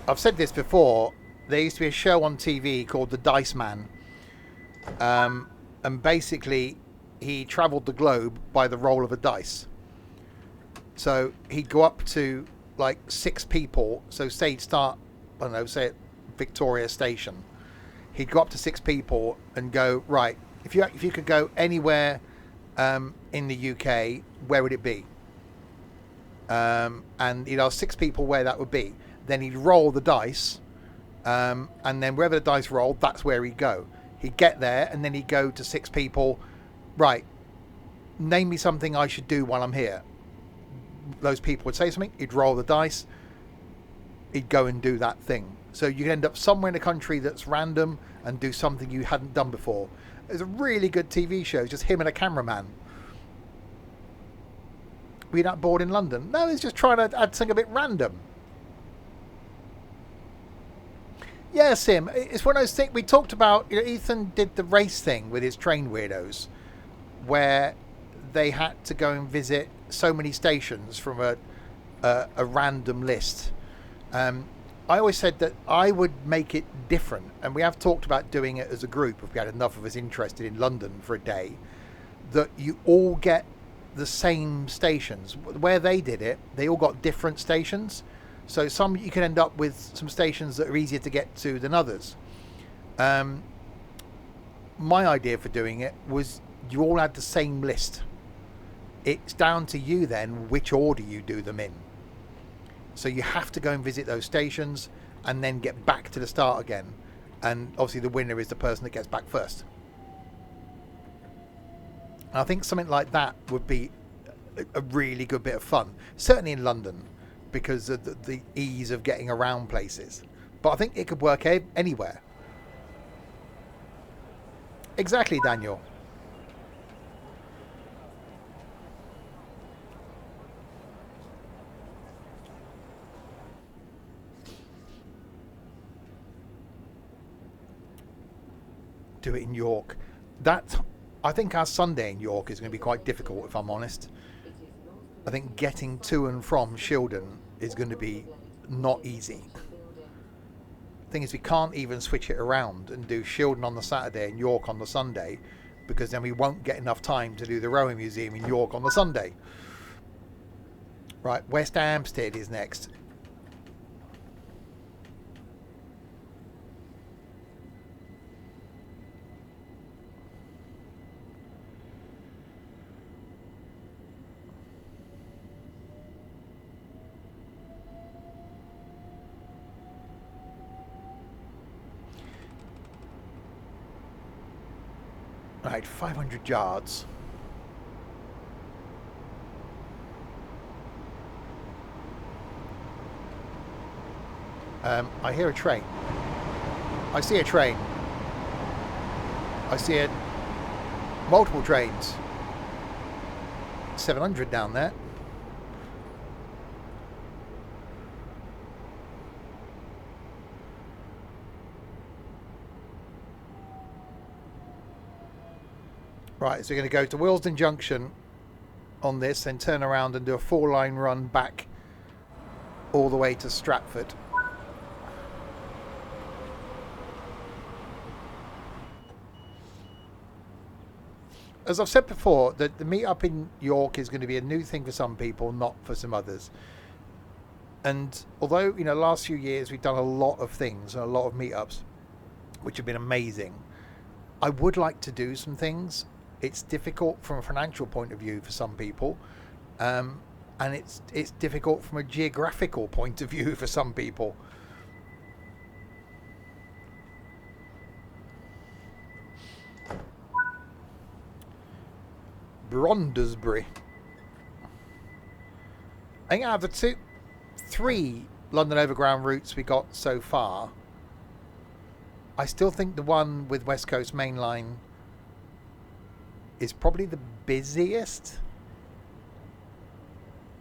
I've said this before. There used to be a show on TV called The Dice Man, and basically he travelled the globe by the roll of a dice. So he'd go up to like 6 people. So say he'd start, I don't know, say at Victoria Station. He'd go up to 6 people and go, right, if you could go anywhere in the UK, where would it be? And he'd ask 6 people where that would be. Then he'd roll the dice. And then wherever the dice rolled, that's where he'd go. He'd get there, and then he'd go to 6 people. Right, name me something I should do while I'm here. Those people would say something. He'd roll the dice. He'd go and do that thing. So you end up somewhere in a country that's random and do something you hadn't done before. It's a really good TV show. It's just him and a cameraman. Were you not bored in London? No, he's just trying to add something a bit random. Yeah, Sim, it's one of those things we talked about. You know, Ethan did the race thing with his train weirdos, where they had to go and visit so many stations from a random list. I always said that I would make it different, and we have talked about doing it as a group if we had enough of us interested in London for a day, that you all get the same stations. Where they did it, they all got different stations. So some you can end up with some stations that are easier to get to than others. My idea for doing it was you all had the same list. It's down to you then which order you do them in. So you have to go and visit those stations and then get back to the start again. And obviously the winner is the person that gets back first. And I think something like that would be a really good bit of fun. Certainly in London, because of the ease of getting around places. But I think it could work anywhere. Exactly, Daniel. Do it in York. I think our Sunday in York is going to be quite difficult, if I'm honest. I think getting to and from Shildon is going to be not easy. The thing is, we can't even switch it around and do Shildon on the Saturday and York on the Sunday, because then we won't get enough time to do the Rowing Museum in York on the Sunday. Right, West Hampstead is next. Right, 500 yards. I hear a train. I see a train. I see multiple trains. 700 down there. Right, so we're going to go to Willesden Junction on this, then turn around and do a 4-line run back all the way to Stratford. As I've said before, the meet-up in York is going to be a new thing for some people, not for some others. And although, last few years we've done a lot of things, a lot of meet-ups, which have been amazing, I would like to do some things. It's difficult from a financial point of view for some people, and it's difficult from a geographical point of view for some people. Brondesbury. I think out of the 3 London Overground routes we got so far, I still think the one with West Coast Main Line is probably the busiest.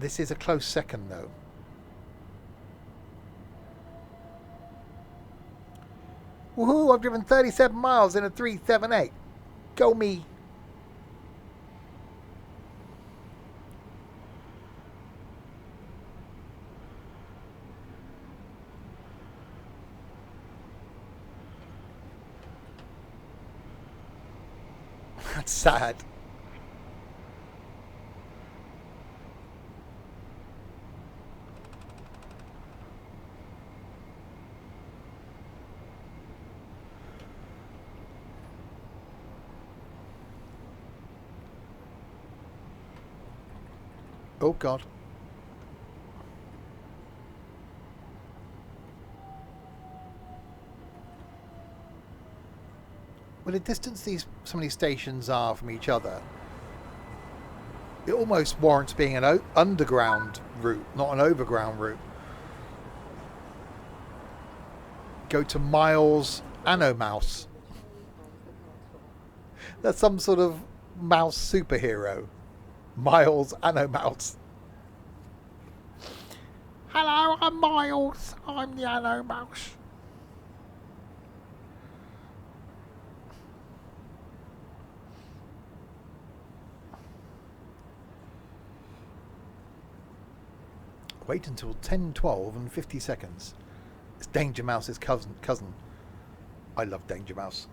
This is a close second though. Woohoo, I've driven 37 miles in a 378. Go me. That's sad. Oh God. Well, the distance some of these stations are from each other, it almost warrants being an underground route, not an overground route. Go to Miles Anomouse. That's some sort of mouse superhero. Miles Anomouse. Hello, I'm Miles. I'm the Anomouse. Wait until 10:12 and 50 seconds. It's Danger Mouse's cousin. I love Danger Mouse.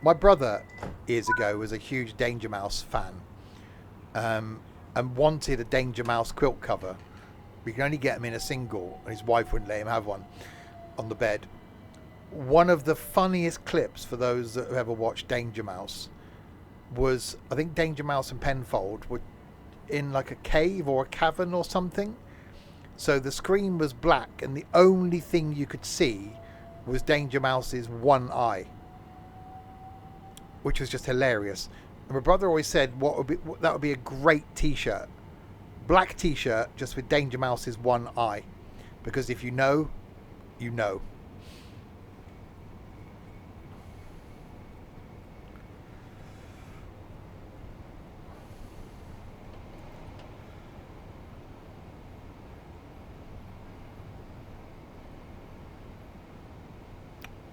My brother, years ago, was a huge Danger Mouse fan, and wanted a Danger Mouse quilt cover. We could only get him in a single, and his wife wouldn't let him have one on the bed. One of the funniest clips for those that have ever watched Danger Mouse was, I think Danger Mouse and Penfold were in like a cave or a cavern or something. So the screen was black, and the only thing you could see was Danger Mouse's one eye, which was just hilarious. And my brother always said, that would be a great T-shirt. Black T-shirt just with Danger Mouse's one eye. Because if you know, you know.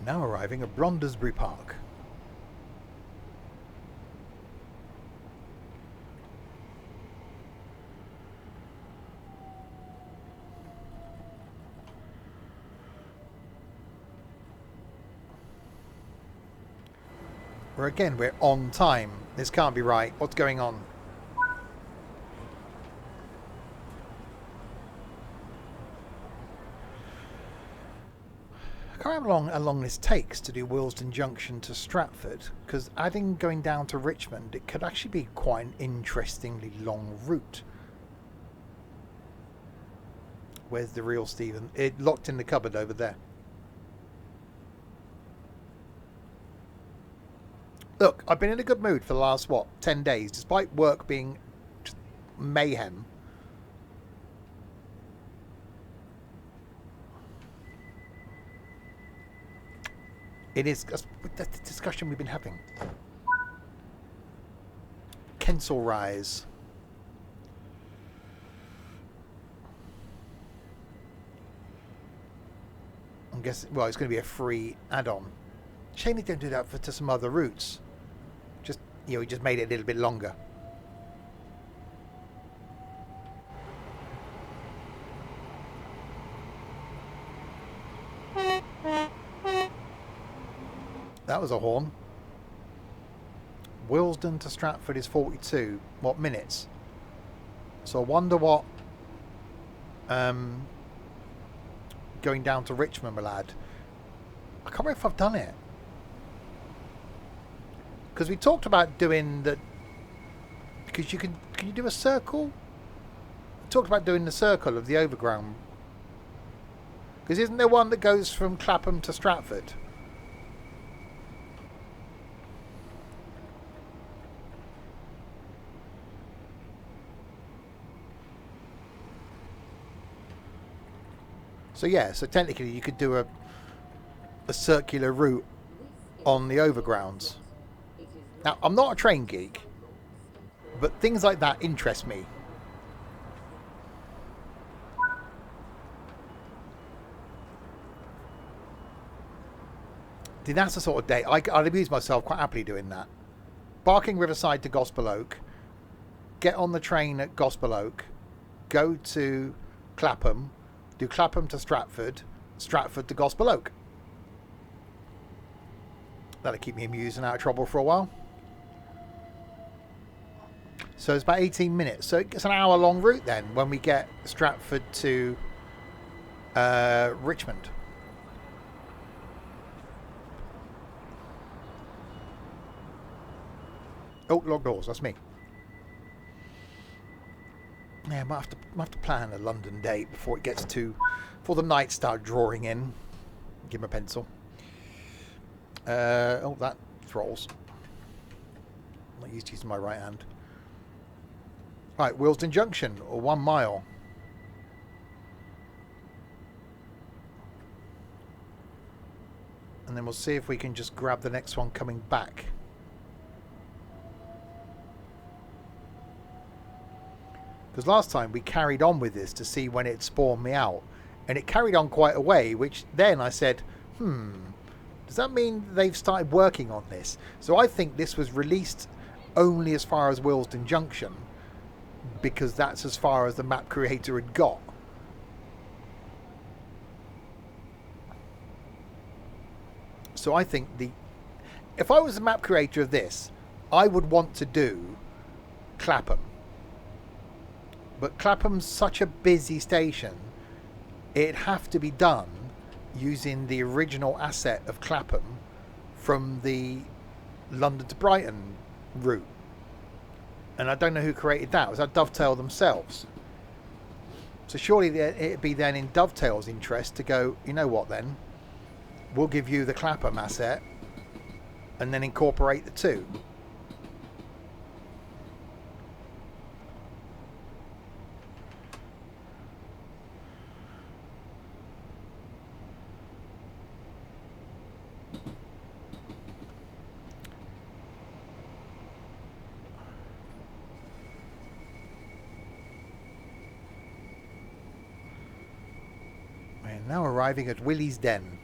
Now arriving at Brondesbury Park. We're on time. This can't be right. What's going on? I can't remember how long this takes to do Willesden Junction to Stratford, because adding going down to Richmond, it could actually be quite an interestingly long route. Where's the real Stephen? It locked in the cupboard over there. Look, I've been in a good mood for the last, 10 days, despite work being just mayhem. It is, that's the discussion we've been having. Kensal Rise. I'm guessing, well, it's going to be a free add-on. Shame they don't do that to some other routes. Just, we just made it a little bit longer. That was a horn. Willesden to Stratford is 42. What minutes? So I wonder what going down to Richmond, my lad. I can't remember if I've done it. Because we talked about doing the... Because can you do a circle? We talked about doing the circle of the Overground. Because isn't there one that goes from Clapham to Stratford? So yeah, so technically you could do a circular route on the overgrounds. Now, I'm not a train geek, but things like that interest me. That's the sort of day I'd amuse myself quite happily doing that. Barking Riverside to Gospel Oak, get on the train at Gospel Oak, go to Clapham, do Clapham to Stratford, Stratford to Gospel Oak. That'll keep me amused and out of trouble for a while. So it's about 18 minutes. So it's an hour long route then when we get Stratford to Richmond. Oh, locked doors. That's me. Yeah, I might have to plan a London date before the nights start drawing in. Give him a pencil. Oh, that throttles. I'm not used to using my right hand. Right, Willesden Junction, or 1 mile. And then we'll see if we can just grab the next one coming back. Because last time we carried on with this to see when it spawned me out. And it carried on quite a way, which then I said, does that mean they've started working on this? So I think this was released only as far as Willesden Junction. because that's as far as the map creator had got. So I think if I was the map creator of this, I would want to do Clapham. But Clapham's such a busy station, it'd have to be done using the original asset of Clapham from the London to Brighton route. And I don't know who created that. Was that Dovetail themselves? So surely it'd be then in Dovetail's interest to go, you know what then? We'll give you the Clapham asset and then incorporate the two. And now arriving at Willesden.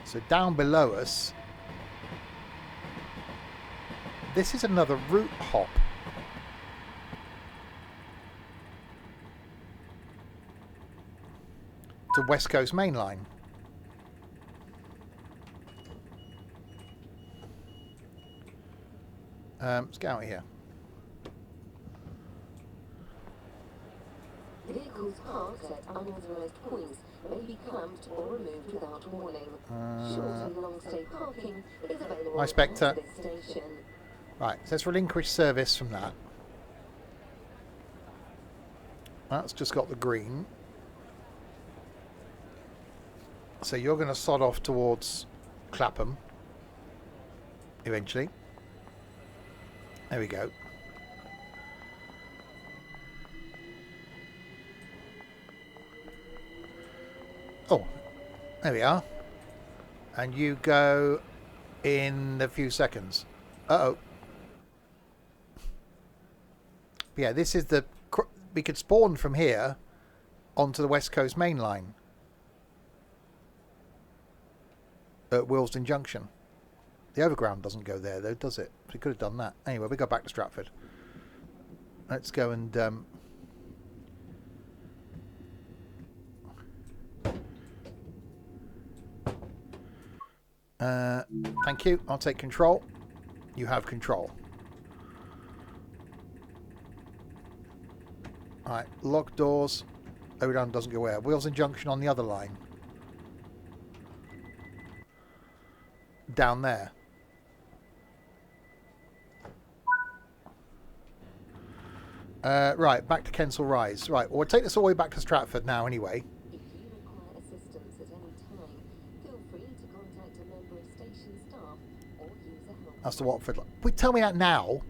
So down below us, this is another route hop. To West Coast Main Line. Let's get out of here. Vehicles parked at unauthorised points may be clamped or removed without warning. Short and long stay parking is available Hi, Spectre. at this station. Right, so let's relinquish service from that. That's just got the green. So you're going to sod off towards Clapham eventually. There we go. Oh, there we are. And you go in a few seconds. Uh-oh. Yeah, this is the... We could spawn from here onto the West Coast Main Line at Willesden Junction. The Overground doesn't go there, though, does it? We could have done that. Anyway, we go back to Stratford. Let's go and... thank you. I'll take control. You have control. Alright, lock doors. Overground doesn't go where? Willesden Junction on the other line. Down there. Right, back to Kensal Rise. Right, well, we'll take this all the way back to Stratford now anyway. If you require assistance at any time, feel free to contact a member of station staff or use a help. That's the Watford line. Wait, tell me that now.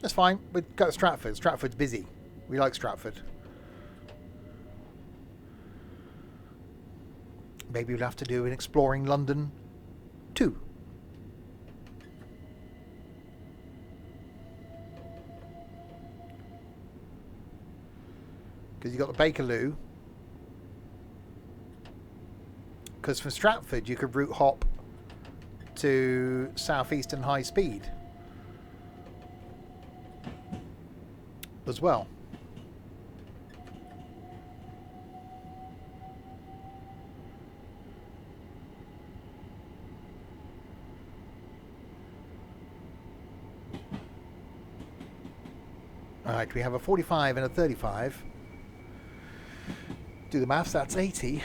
That's fine. We go to Stratford. Stratford's busy. We like Stratford. Maybe we'll have to do an Exploring London 2. Because you've got the Bakerloo. Because from Stratford you could route hop to South Eastern High Speed as well. Alright, we have a 45 and a 35. Do the maths, that's 80.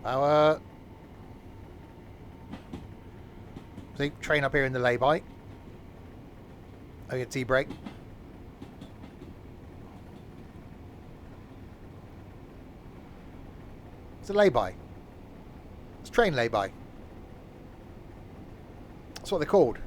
Our see, train up here in the lay-by. Oh, your T-brake. It's a lay-by. It's train lay-by. That's what they're called.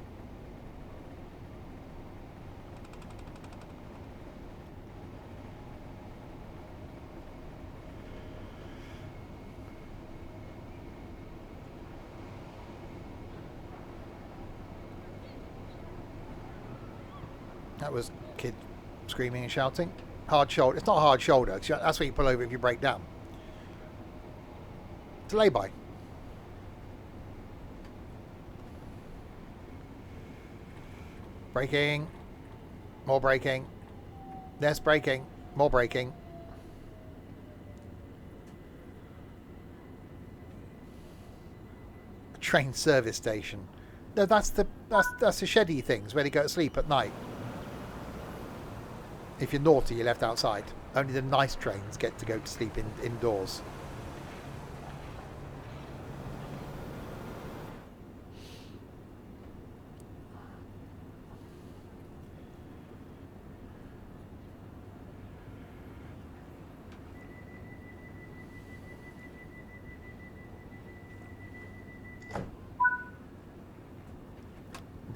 That was kid screaming and shouting. Hard shoulder. It's not a hard shoulder. That's what you pull over if you break down. It's a lay-by. Braking. More braking. Less braking. More braking. Train service station. No, that's the sheddy things where they go to sleep at night. If you're naughty, you're left outside. Only the nice trains get to go to sleep indoors.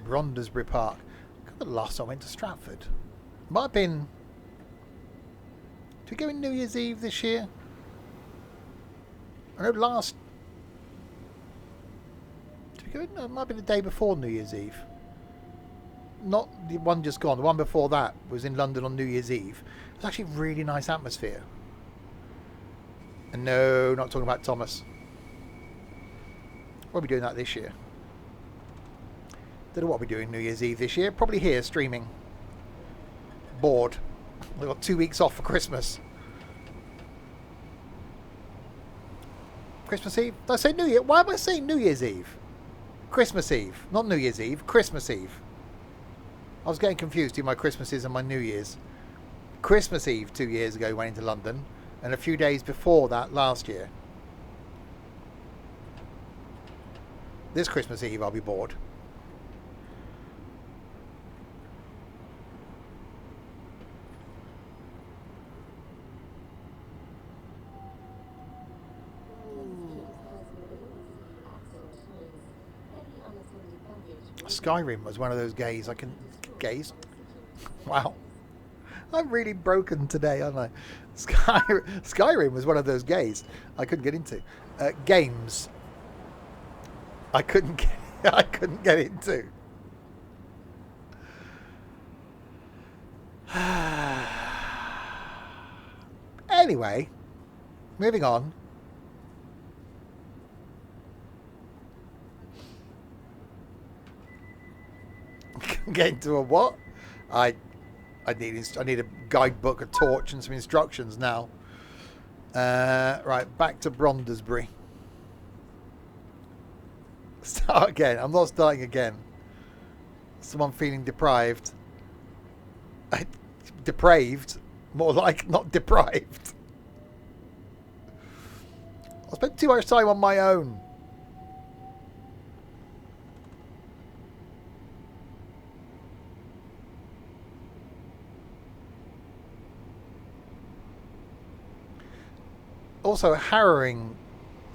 Brondesbury Park. I got the last time I went to Stratford. Might have been... Did we go in New Year's Eve this year? I know last... Did we go in? No, it might have been the day before New Year's Eve. Not the one just gone. The one before that was in London on New Year's Eve. It was actually a really nice atmosphere. And no, not talking about Thomas. We'll be doing that this year. Don't know what we're doing New Year's Eve this year. Probably here streaming. Bored. We've got 2 weeks off for Christmas. Christmas Eve? Did I say New Year? Why am I saying New Year's Eve? Christmas Eve. Not New Year's Eve. Christmas Eve. I was getting confused between my Christmases and my New Year's. Christmas Eve 2 years ago went into London. And a few days before that last year. This Christmas Eve I'll be bored. Skyrim was one of those gays I can... Gays? Wow. I'm really broken today, aren't I? Skyrim was one of those gays I couldn't get into. Games. I couldn't get into. Anyway, moving on. Get into a what? I need a guidebook, a torch, and some instructions now. Right, back to Brondesbury. Start again. I'm not starting again. Someone feeling deprived. Depraved. More like not deprived. I spent too much time on my own. Also, a harrowing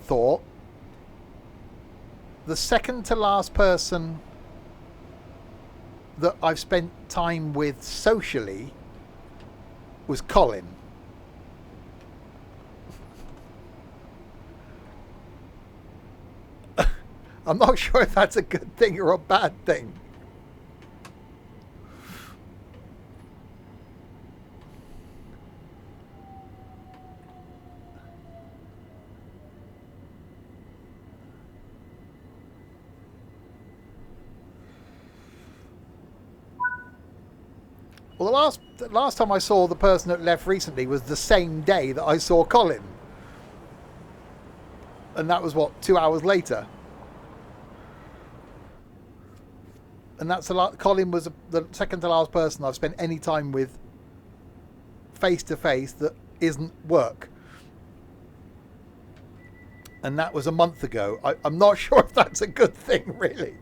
thought. The second to last person that I've spent time with socially was Colin. I'm not sure if that's a good thing or a bad thing. Well, the last time I saw the person that left recently was the same day that I saw Colin. And that was, what, 2 hours later? And that's Colin was the second to last person I've spent any time with face to face that isn't work. And that was a month ago. I'm not sure if that's a good thing, really.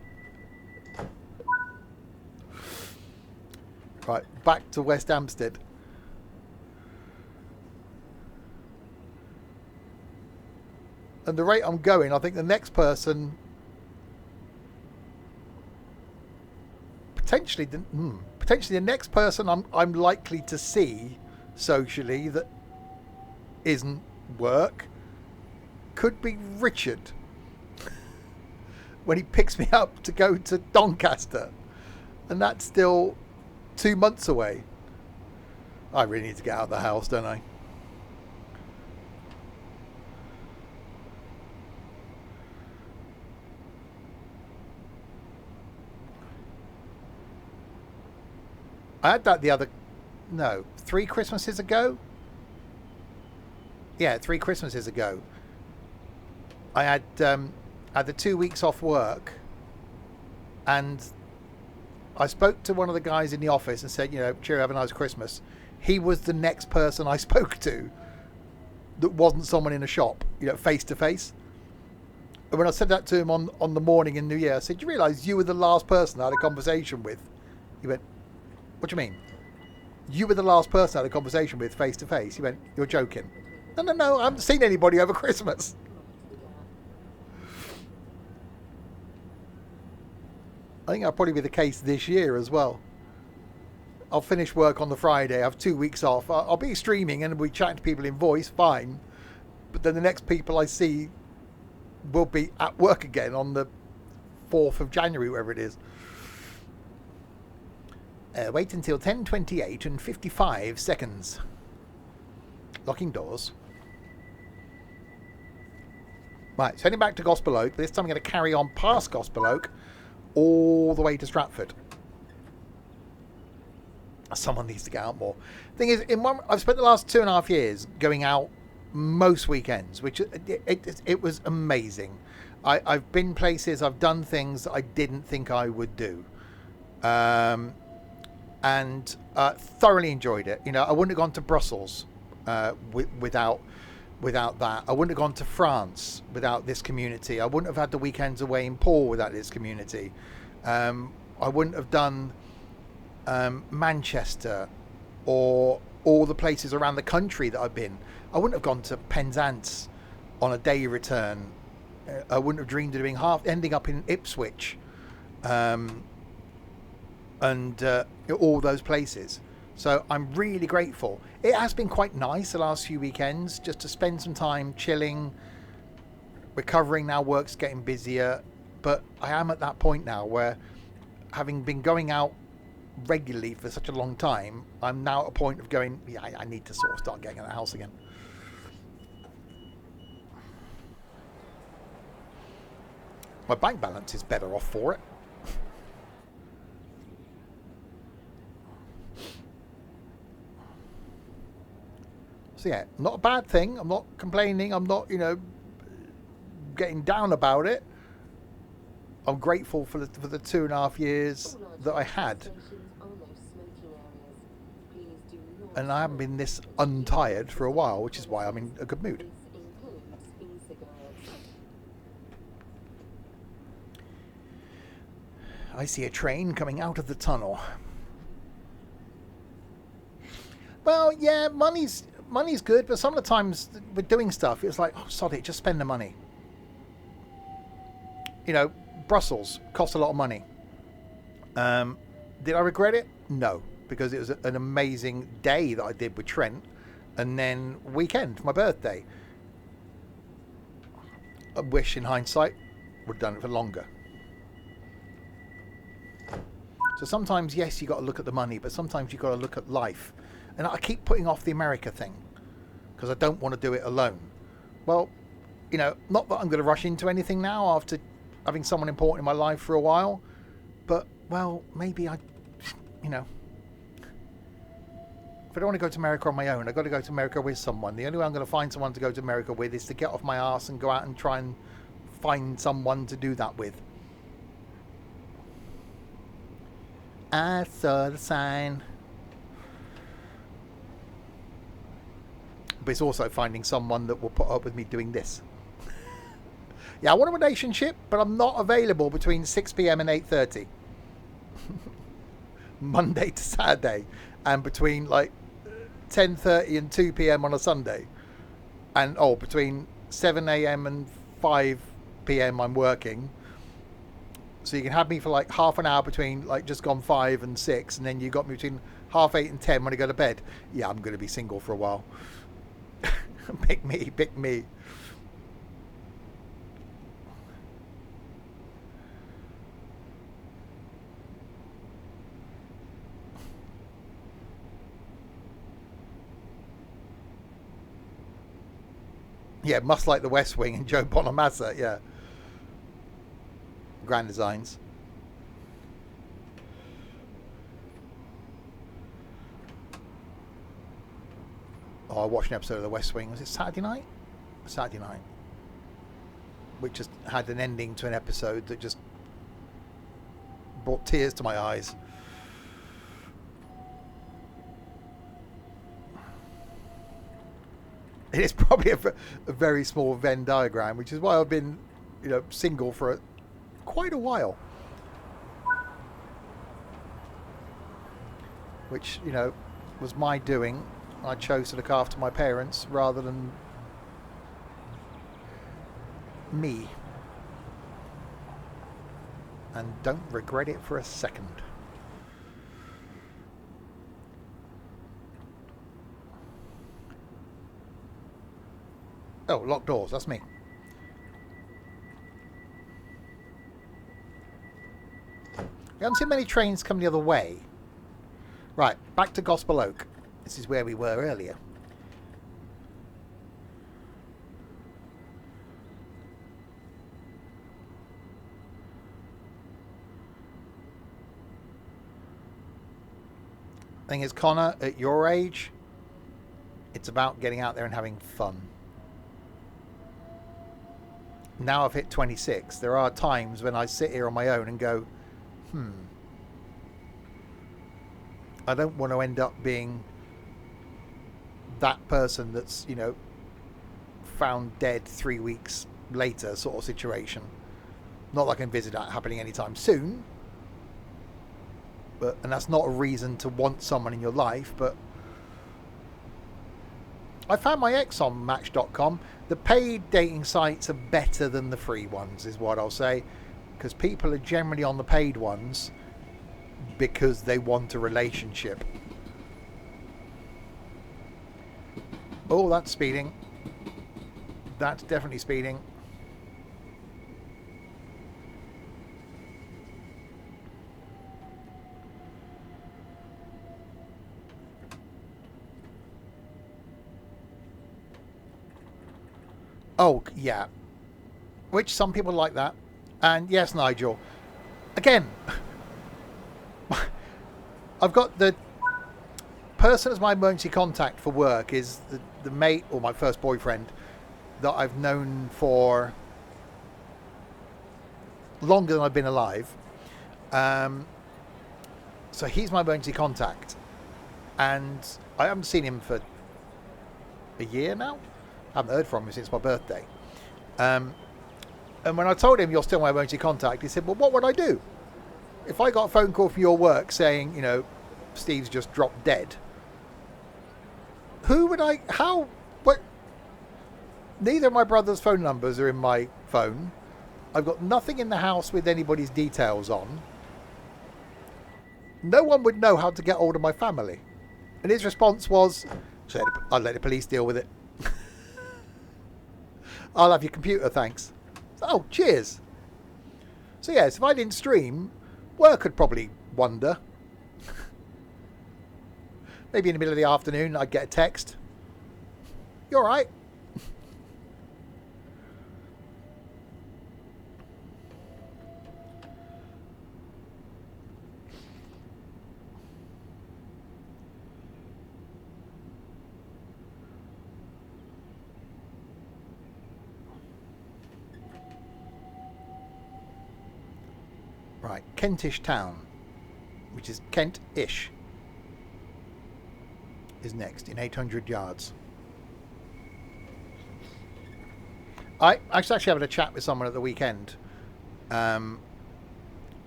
Right, back to West Hampstead. And the rate I'm going, I think the next person... Potentially the next person I'm likely to see socially that isn't work could be Richard when he picks me up to go to Doncaster, and that's still 2 months away. I really need to get out of the house, don't I? I had that no, 3 Christmases ago. Yeah, 3 Christmases ago. I had the 2 weeks off work, and I spoke to one of the guys in the office and said, cheerio, have a nice Christmas. He was the next person I spoke to that wasn't someone in a shop, face to face. And when I said that to him on the morning in New Year, I said, "Do you realise you were the last person I had a conversation with?" He went, "What do you mean?" "You were the last person I had a conversation with face to face." He went, "You're joking." No, I haven't seen anybody over Christmas. I think that'll probably be the case this year as well. I'll finish work on the Friday, I have 2 weeks off. I'll be streaming and we'll be chatting to people in voice, fine. But then the next people I see will be at work again on the 4th of January, whatever it is. Wait until 10:28 and 55 seconds. Locking doors. Right, so heading back to Gospel Oak. This time I'm going to carry on past Gospel Oak all the way to Stratford. Someone needs to get out more. Thing is, I've spent the last 2.5 years going out most weekends, which it was amazing. I've been places, I've done things that I didn't think I would do. And thoroughly enjoyed it. I wouldn't have gone to Brussels without that. I wouldn't have gone to France without this community. I wouldn't have had the weekends away in Paul without this community. I wouldn't have done Manchester or all the places around the country that I've been. I wouldn't have gone to Penzance on a day return. I wouldn't have dreamed of doing ending up in Ipswich. And all those places. So I'm really grateful. It has been quite nice the last few weekends just to spend some time chilling, recovering. Now work's getting busier, but I am at that point now where, having been going out regularly for such a long time, I'm now at a point of going, yeah, I need to sort of start getting out of the house again. My bank balance is better off for it. So yeah, not a bad thing. I'm not complaining. I'm not, getting down about it. I'm grateful for the 2.5 years that I had. And I haven't been this untired for a while, which is why I'm in a good mood. I see a train coming out of the tunnel. Well, yeah, money's good, but some of the times with doing stuff, it's like, oh, sod it, just spend the money. Brussels cost a lot of money. Did I regret it? No, because it was an amazing day that I did with Trent, and then weekend, my birthday. I wish, in hindsight, would have done it for longer. So sometimes, yes, you got to look at the money, but sometimes you got to look at life. And I keep putting off the America thing because I don't want to do it alone. Well, not that I'm going to rush into anything now after having someone important in my life for a while, but, well, maybe if I don't want to go to America on my own, I've got to go to America with someone. The only way I'm going to find someone to go to America with is to get off my arse and go out and try and find someone to do that with. I saw the sign. But it's also finding someone that will put up with me doing this. Yeah, I want a relationship, but I'm not available between 6 p.m. and 8:30. Monday to Saturday. And between 10:30 and 2 p.m. on a Sunday. And between 7 a.m. and 5 p.m. I'm working. So you can have me for half an hour between just gone 5 and 6, and then you got me between 8:30 and 10 when I go to bed. Yeah, I'm going to be single for a while. Pick me. Yeah, Must Like the West Wing and Joe Bonamassa. Yeah. Grand Designs. Oh, I watched an episode of The West Wing. Was it Saturday night? Saturday night. Which just had an ending to an episode that just brought tears to my eyes. It is probably a very small Venn diagram, which is why I've been, single for quite a while. Which, was my doing. I chose to look after my parents rather than me. And don't regret it for a second. Oh, locked doors, that's me. We haven't seen many trains come the other way. Right, back to Gospel Oak. This is where we were earlier. Thing is, Connor, at your age, it's about getting out there and having fun. Now I've hit 26. There are times when I sit here on my own and go, I don't want to end up being that person that's, found dead 3 weeks later sort of situation. Not that I can envisage that happening anytime soon. And that's not a reason to want someone in your life, but I found my ex on Match.com. The paid dating sites are better than the free ones, is what I'll say. Because people are generally on the paid ones because they want a relationship. Oh, that's speeding. That's definitely speeding. Oh, yeah. Which some people like that. And yes, Nigel. Again, I've got the person as my emergency contact for work is the mate or my first boyfriend that I've known for longer than I've been alive. So he's my emergency contact. And I haven't seen him for a year now. I haven't heard from him since my birthday. And when I told him you're still my emergency contact, he said, well, what would I do? If I got a phone call from your work saying, Steve's just dropped dead, what? Neither of my brother's phone numbers are in my phone. I've got nothing in the house with anybody's details on. No one would know how to get hold of my family. And his response was, I'll let the police deal with it. I'll have your computer, thanks. Oh, cheers. So yes, if I didn't stream, work would probably wonder. Maybe in the middle of the afternoon I'd get a text. You alright? Right, Kentish Town, which is Kent-ish, is next in 800 yards. I was actually having a chat with someone at the weekend,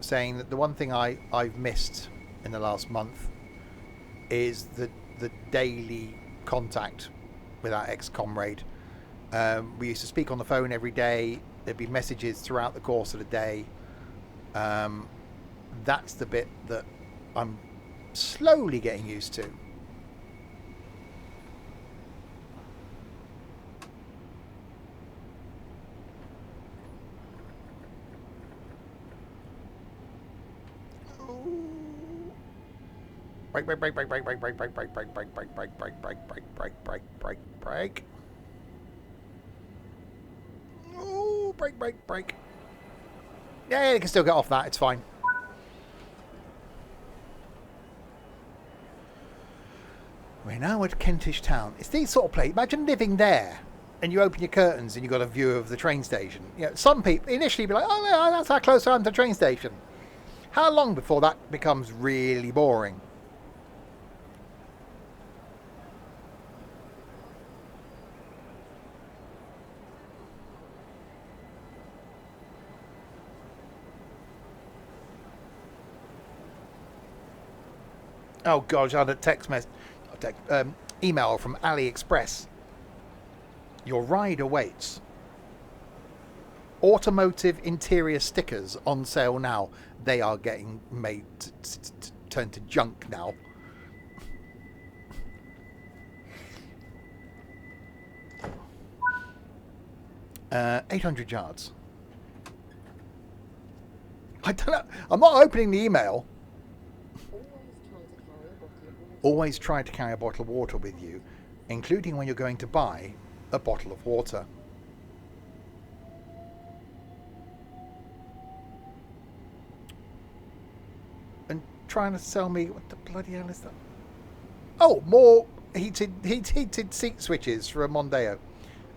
saying that the one thing I've missed in the last month is the daily contact with our ex-comrade. We used to speak on the phone every day. There'd be messages throughout the course of the day. That's the bit that I'm slowly getting used to. Brake. brake. Yeah, you can still get off that. It's fine. We're now at Kentish Town. It's these sort of places. Imagine living there and you open your curtains and you've got a view of the train station. You know, some people initially be like, oh, yeah, that's how close I am to the train station. How long before that becomes really boring? Oh gosh, I had a email from AliExpress. Your ride awaits. Automotive interior stickers on sale now. They are getting made to turn to junk now. Uh, 800 yards. I don't know. I'm not opening the email. Always try to carry a bottle of water with you, including when you're going to buy a bottle of water. And trying to sell me, what the bloody hell is that? Oh, more heated seat switches for a Mondeo.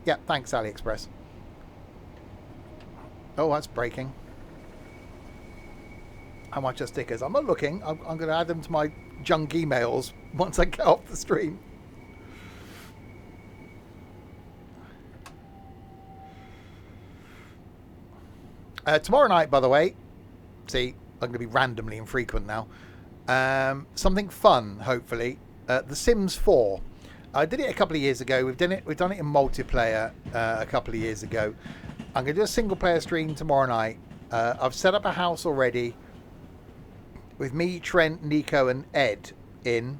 Yeah, thanks AliExpress. Oh, that's breaking. How much are stickers? I'm not looking. I'm going to add them to my junk emails once I get off the stream. Tomorrow night, by the way, see, I'm going to be randomly infrequent now. Something fun, hopefully. The Sims 4. I did it a couple of years ago. We've done it in multiplayer a couple of years ago. I'm going to do a single player stream tomorrow night. I've set up a house already with me, Trent, Nico, and Ed in.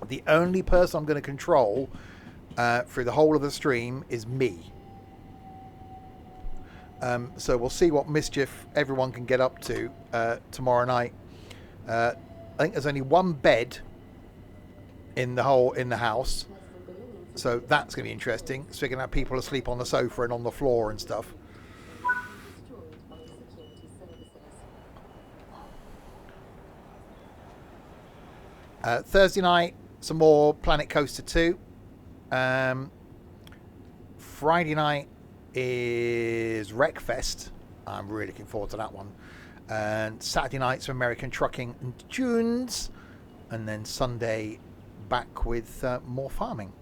The only person I'm going to control through the whole of the stream is me. So we'll see what mischief everyone can get up to tomorrow night. I think there's only one bed in the house, so that's going to be interesting. So we're going to have people asleep on the sofa and on the floor and stuff. Thursday night, some more Planet Coaster 2. Friday night is Wreckfest. I'm really looking forward to that one. And Saturday night's American Trucking and Tunes. And then Sunday back with more farming.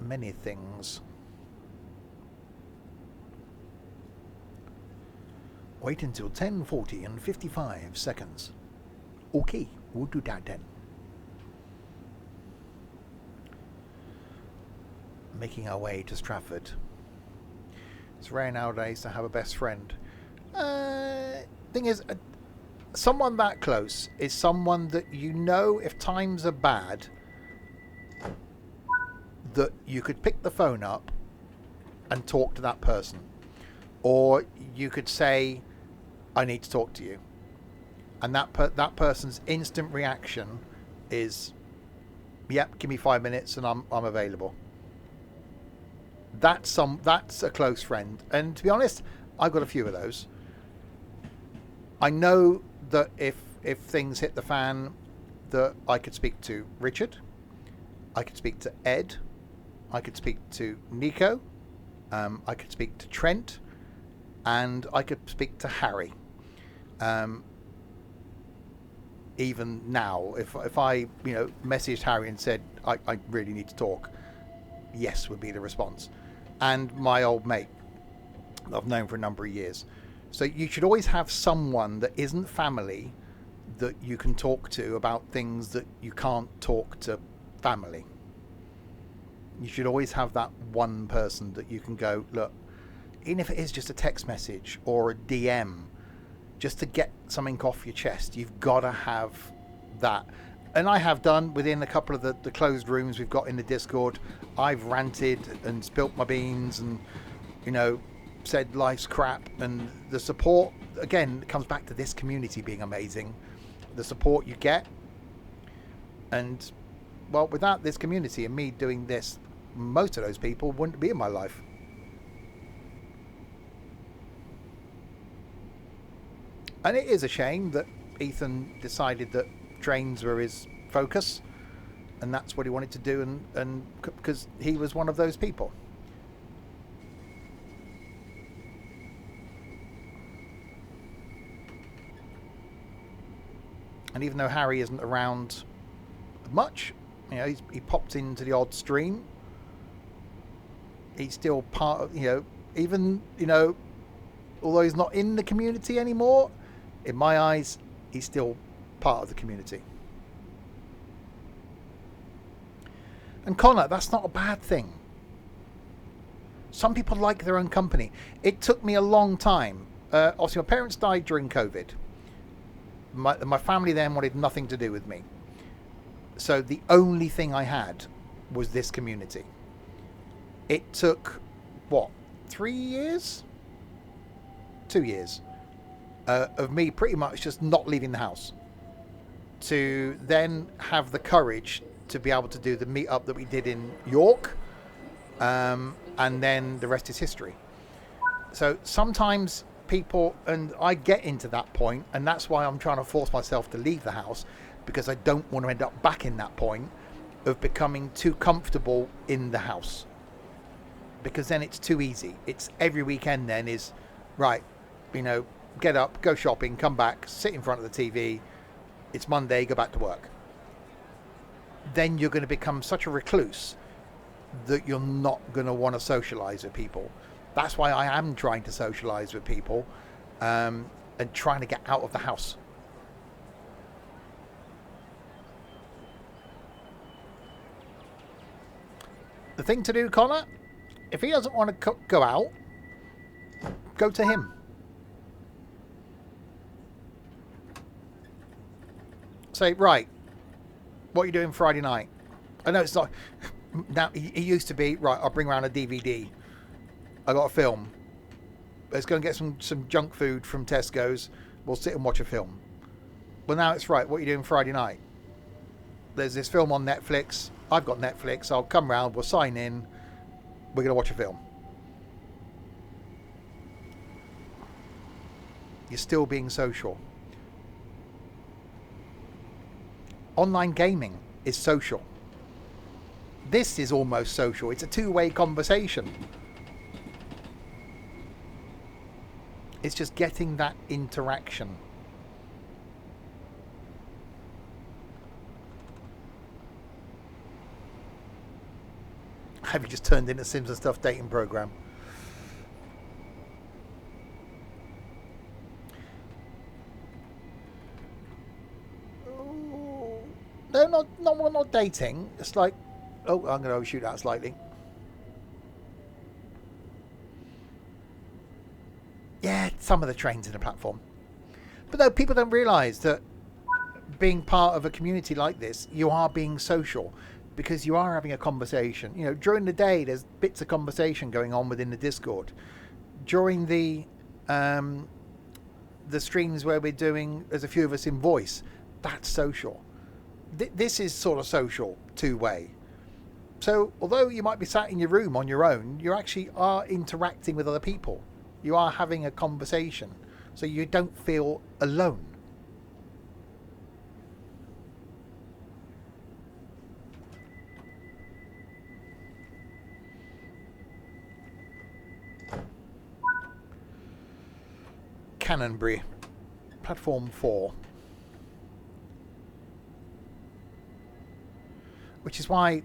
Many things. Wait until 10:40 and 55 seconds. Okay, we'll do that then. Making our way to Stratford. It's rare nowadays to have a best friend. Thing is, someone that close is someone that you know if times are bad, that you could pick the phone up and talk to that person. Or you could say, I need to talk to you. And that person's instant reaction is, yep, give me 5 minutes and I'm available. That's a close friend. And to be honest, I've got a few of those. I know that if things hit the fan, that I could speak to Richard, I could speak to Ed, I could speak to Nico, I could speak to Trent, and I could speak to Harry. Even now, if I messaged Harry and said I really need to talk, yes would be the response. And my old mate that I've known for a number of years. So you should always have someone that isn't family that you can talk to about things that you can't talk to family. You should always have that one person that you can go, look, even if it is just a text message or a DM, just to get something off your chest, you've got to have that. And I have done within a couple of the closed rooms we've got in the Discord. I've ranted and spilt my beans and, said life's crap. And the support, again, comes back to this community being amazing. The support you get. And, well, without this community and me doing this, most of those people wouldn't be in my life. And it is a shame that Ethan decided that trains were his focus, and that's what he wanted to do, and because he was one of those people. And even though Harry isn't around much, you know, he popped into the odd stream. He's still part of, you know, even, you know, although he's not in the community anymore, in my eyes, he's still part of the community. And Connor, that's not a bad thing. Some people like their own company. It took me a long time. Obviously, my parents died during COVID. My family then wanted nothing to do with me. So the only thing I had was this community. It took, what, 3 years? 2 years of me pretty much just not leaving the house to then have the courage to be able to do the meetup that we did in York, and then the rest is history. So sometimes people, and I get into that point, and that's why I'm trying to force myself to leave the house, because I don't want to end up back in that point of becoming too comfortable in the house, because then it's too easy. It's every weekend then is, right, you know, get up, go shopping, come back, sit in front of the TV, it's Monday, go back to work. Then you're going to become such a recluse that you're not going to want to socialize with people. That's why I am trying to socialize with people, and trying to get out of the house. The thing to do, Connor, if he doesn't want to go out, go to him. Say, right, what are you doing Friday night? I know it's not... Now, he used to be, right, I'll bring around a DVD. I got a film. Let's go and get some junk food from Tesco's. We'll sit and watch a film. Well, now it's, right, what are you doing Friday night? There's this film on Netflix. I've got Netflix. I'll come round. We'll sign in. We're going to watch a film. You're still being social. Online gaming is social. This is almost social. It's a two-way conversation. It's just getting that interaction. Have you just turned into Sims and Stuff dating program? No, not dating. It's like, oh, I'm going to overshoot that slightly. Yeah, some of the trains in the platform. But though people don't realise that being part of a community like this, you are being social, because you are having a conversation. You know, during the day, there's bits of conversation going on within the Discord. During the streams where we're doing, there's a few of us in voice. That's social. This is sort of social, two-way. So although you might be sat in your room on your own, you actually are interacting with other people. You are having a conversation, so you don't feel alone. Canonbury, platform 4. Which is why,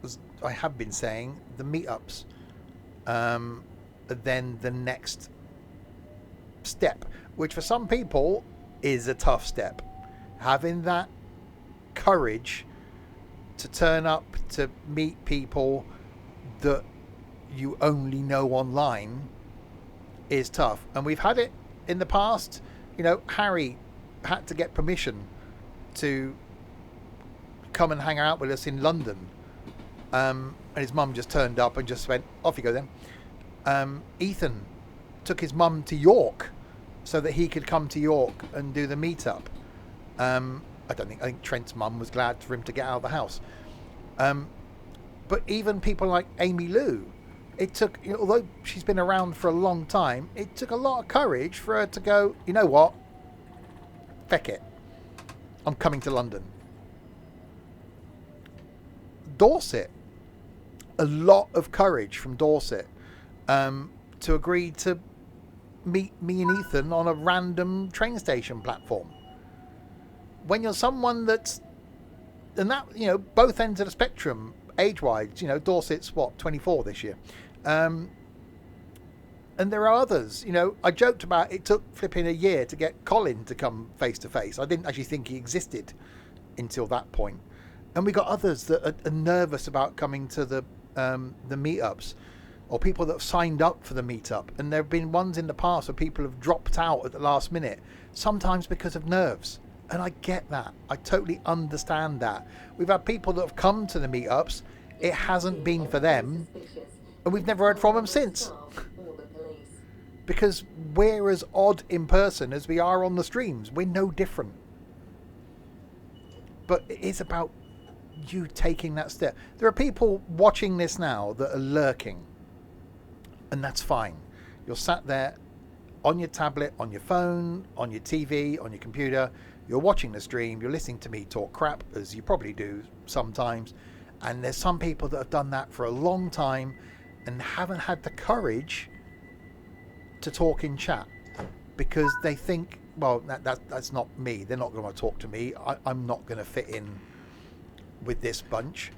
as I have been saying, the meetups are then the next step, which for some people is a tough step. Having that courage to turn up to meet people that you only know online is tough. And we've had it in the past. You know, Harry had to get permission to come and hang out with us in London, and his mum just turned up and just went, off you go then. Ethan took his mum to York so that he could come to York and do the meetup. I think Trent's mum was glad for him to get out of the house. But even people like Amy Lou, it took, although she's been around for a long time, it took a lot of courage for her to go, you know what? Feck it. I'm coming to London. Dorset. A lot of courage from Dorset to agree to meet me and Ethan on a random train station platform. When you're someone that's, and that, both ends of the spectrum, age-wise, Dorset's, 24 this year. And there are others, I joked about it took flipping a year to get Colin to come face to face. I didn't actually think he existed until that point. And we got others that are nervous about coming to the meetups, or people that have signed up for the meetup. And there have been ones in the past where people have dropped out at the last minute, sometimes because of nerves. And I get that. I totally understand that. We've had people that have come to the meetups, it hasn't been for them, and we've never heard from them since. Because we're as odd in person as we are on the streams. We're no different. But it is about you taking that step. There are people watching this now that are lurking, and that's fine. You're sat there on your tablet, on your phone, on your TV, on your computer. You're watching the stream, you're listening to me talk crap, as you probably do sometimes. And there's some people that have done that for a long time and haven't had the courage to talk in chat because they think, well, that's not me. They're not going to talk to me. I'm not going to fit in with this bunch.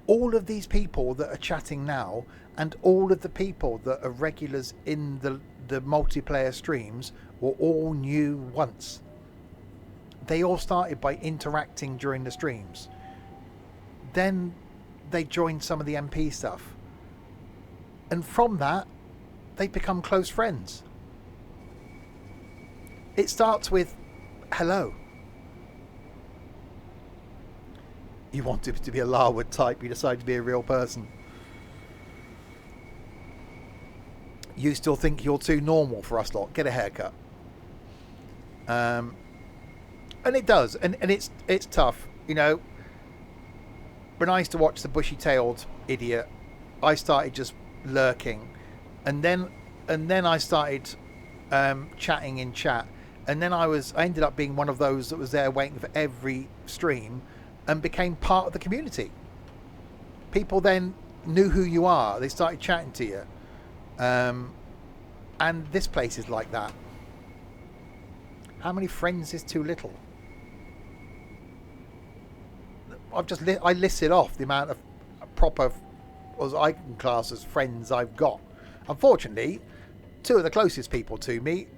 All of these people that are chatting now, and all of the people that are regulars in the multiplayer streams, were all new once. They all started by interacting during the streams. Then they joined some of the MP stuff. And from that, they become close friends. It starts with, hello. You wanted to be a Larwood type, you decided to be a real person. You still think you're too normal for us lot. Get a haircut. And it does, and it's tough, When I used to watch the bushy-tailed idiot, I started just lurking, and then I started chatting in chat, and then I ended up being one of those that was there waiting for every stream, and became part of the community. People then knew who you are. They started chatting to you, and this place is like that. How many friends is too little? I listed off the amount of proper, as I can class as friends I've got. Unfortunately, two of the closest people to me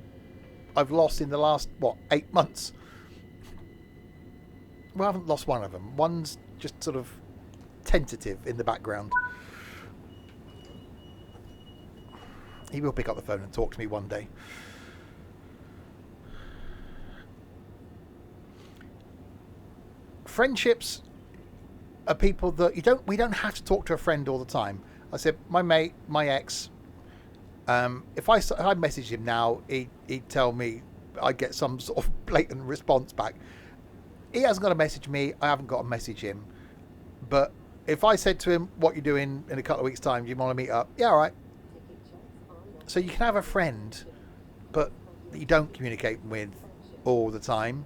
I've lost in the last 8 months. Well, I haven't lost one of them. One's just sort of tentative in the background. He will pick up the phone and talk to me one day. Friendships are people that we don't have to talk to a friend all the time. I said, my mate, my ex, if I messaged him now, he'd tell me, I'd get some sort of blatant response back. He hasn't got to message me, I haven't got to message him. But if I said to him, what you doing in a couple of weeks' time, do you want to meet up? Yeah, all right. So you can have a friend, but that you don't communicate with all the time.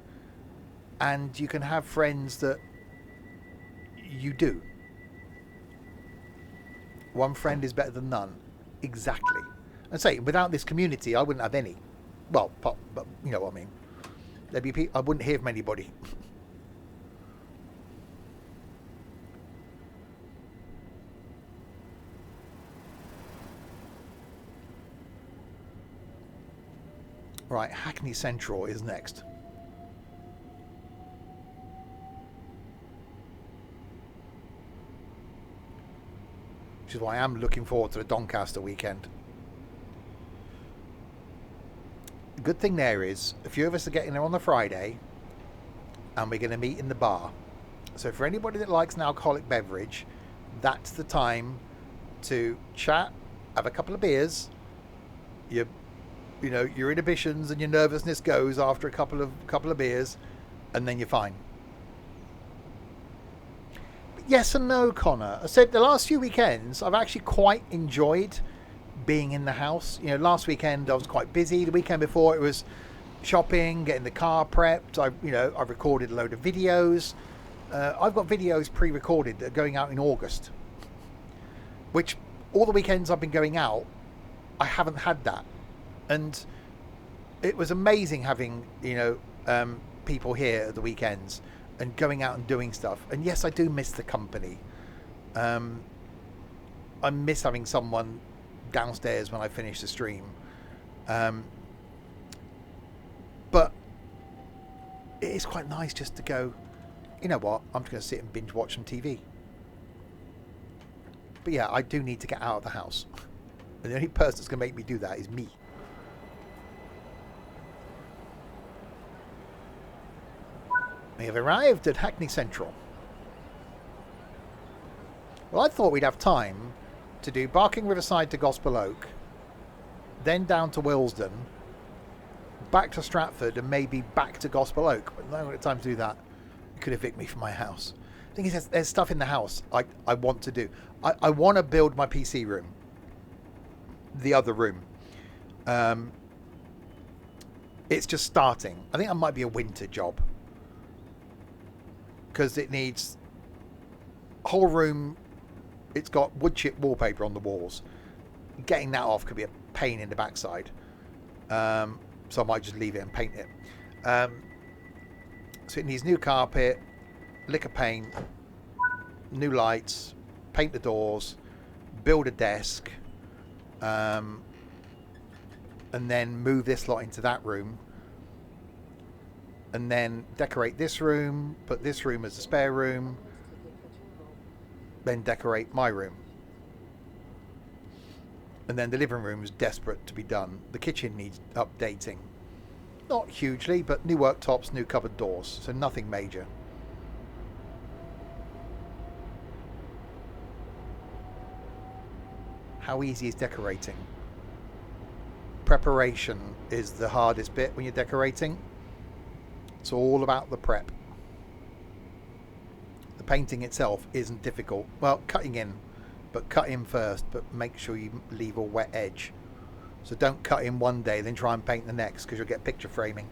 And you can have friends that you do. One friend is better than none. Exactly. And say, without this community, I wouldn't have any. Well, but you know what I mean. There'd be I wouldn't hear from anybody. Right, Hackney Central is next. Which is why I am looking forward to the Doncaster weekend. The good thing there is, a few of us are getting there on the Friday, and we're going to meet in the bar. So for anybody that likes an alcoholic beverage, that's the time to chat, have a couple of beers. Your inhibitions and your nervousness goes after a couple of beers, and then you're fine. Yes and no, Connor. I said the last few weekends I've actually quite enjoyed being in the house. You know, last weekend I was quite busy. The weekend before it was shopping, getting the car prepped. I've recorded a load of videos. I've got videos pre-recorded that are going out in August, which all the weekends I've been going out, I haven't had that. And it was amazing having, people here at the weekends and going out and doing stuff. And yes, I do miss the company. I miss having someone downstairs when I finish the stream. But it is quite nice just to go, you know what, I'm just going to sit and binge watch some TV. But yeah, I do need to get out of the house. And the only person that's going to make me do that is me. We have arrived at Hackney Central. Well, I thought we'd have time to do Barking Riverside to Gospel Oak, then down to Willesden, back to Stratford, and maybe back to Gospel Oak. But I don't have time to do that. You could evict me from my house. The thing is, there's stuff in the house I want to do. I want to build my PC room. The other room. It's just starting. I think that might be a winter job. Because it needs whole room. It's got wood chip wallpaper on the walls. Getting that off could be a pain in the backside. So I might just leave it and paint it. So it needs new carpet, liquor paint, new lights, paint the doors, build a desk, and then move this lot into that room. And then decorate this room, put this room as a spare room, then decorate my room. And then the living room is desperate to be done. The kitchen needs updating. Not hugely, but new worktops, new cupboard doors, so nothing major. How easy is decorating? Preparation is the hardest bit when you're decorating. It's all about the prep. The painting itself isn't difficult. Well, cutting in, but cut in first, but make sure you leave a wet edge. So don't cut in one day, then try and paint the next, because you'll get picture framing.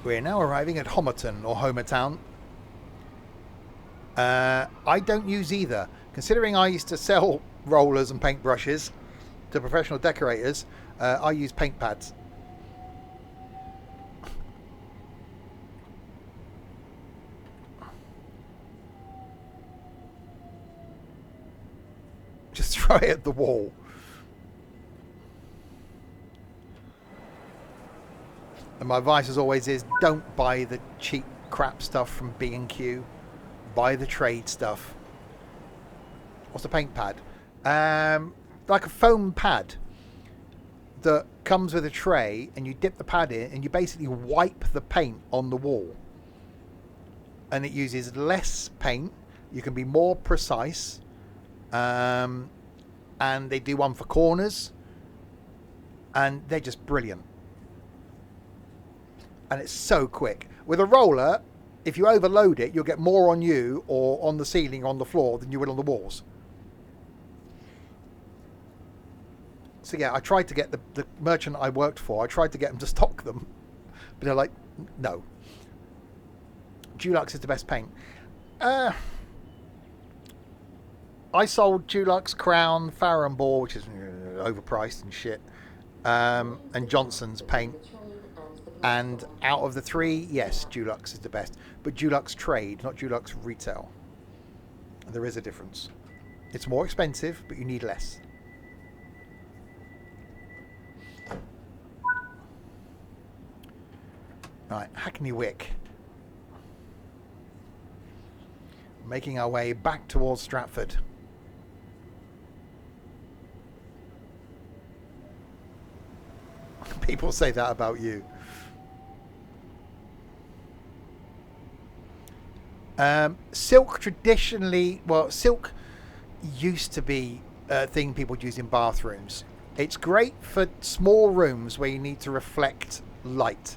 We're now arriving at Homerton, or Homertown. I don't use either. Considering I used to sell rollers and paintbrushes to professional decorators, I use paint pads. Just throw it at the wall. And my advice as always is don't buy the cheap crap stuff from B&Q. Buy the trade stuff. What's a paint pad? Like a foam pad that comes with a tray, and you dip the pad in and you basically wipe the paint on the wall. And it uses less paint. You can be more precise. And they do one for corners. And they're just brilliant. And it's so quick. With a roller, if you overload it, you'll get more on you or on the ceiling or on the floor than you will on the walls. So yeah, I tried to get the merchant I worked for, I tried to get them to stock them. But they're like, no. Dulux is the best paint. I sold Dulux, Crown, Farrow & Ball, which is overpriced and shit, and Johnson's paint. And out of the three, yes, Dulux is the best. But Dulux trade, not Dulux retail. There is a difference. It's more expensive, but you need less. Right, Hackney Wick. Making our way back towards Stratford. People say that about you. Silk traditionally, well, silk used to be a thing people would use in bathrooms. It's great for small rooms where you need to reflect light,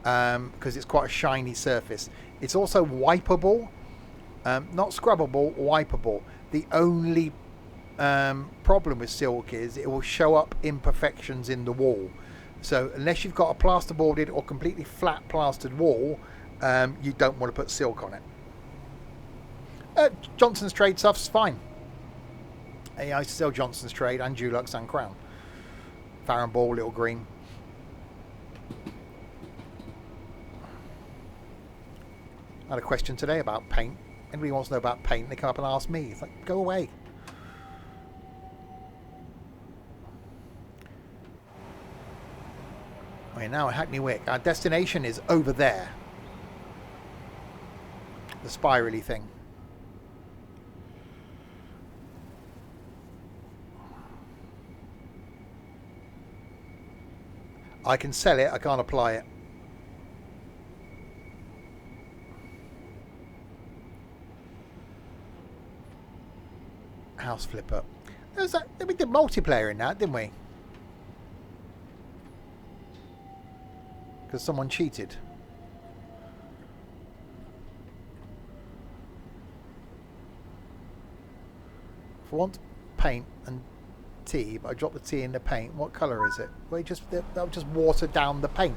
because it's quite a shiny surface. It's also wipeable, not scrubbable, wipeable. The only problem with silk is it will show up imperfections in the wall. So unless you've got a plasterboarded or completely flat plastered wall, you don't want to put silk on it. Johnson's Trade stuff's fine. I used to sell Johnson's Trade and Dulux and Crown. Farron Ball, Little Green. I had a question today about paint. Anybody wants to know about paint, they come up and ask me. It's like, go away. We're now at Hackney Wick. Our destination is over there. The spirally thing. I can sell it, I can't apply it. House flipper. There's that, we did multiplayer in that, didn't we? Because someone cheated. If I want paint and tea, but I drop the tea in the paint, what colour is it? Well, that'll just water down the paint.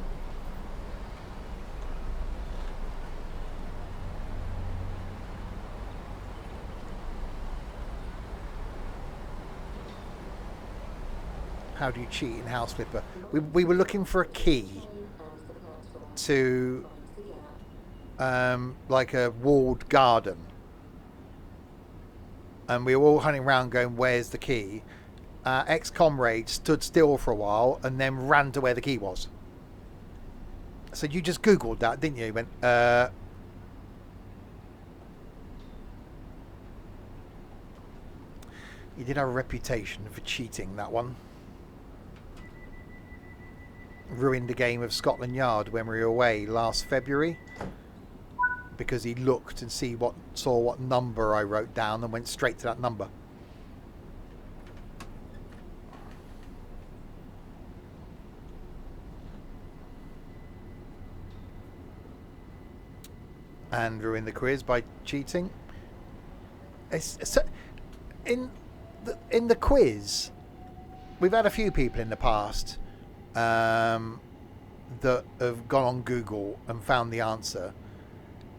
How do you cheat in House Flipper? We were looking for a key to like a walled garden, and we were all hunting around going, where's the key? Ex-comrade stood still for a while and then ran to where the key was. So you just googled that, didn't you? You went you did have a reputation for cheating, that one. Ruined the game of Scotland Yard when we were away last February because he looked and saw what number I wrote down and went straight to that number. And ruined the quiz by cheating. In the quiz, we've had a few people in the past that have gone on Google and found the answer.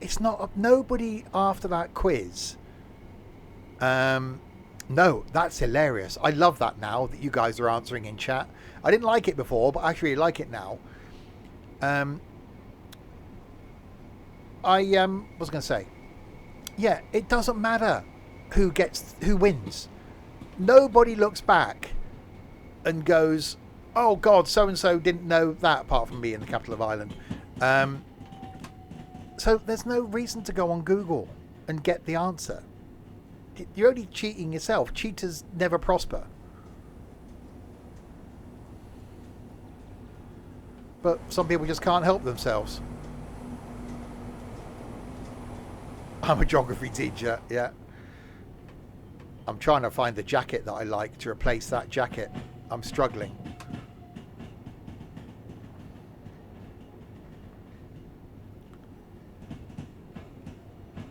It's not nobody after that quiz. No, that's hilarious. I love that now that you guys are answering in chat. I didn't like it before, but I actually like it now. I was going to say, yeah, it doesn't matter who wins. Nobody looks back and goes, oh God, so and so didn't know that, apart from me in the capital of Ireland. So there's no reason to go on Google and get the answer. You're only cheating yourself. Cheaters never prosper. But some people just can't help themselves. I'm a geography teacher, yeah. I'm trying to find the jacket that I like to replace that jacket. I'm struggling.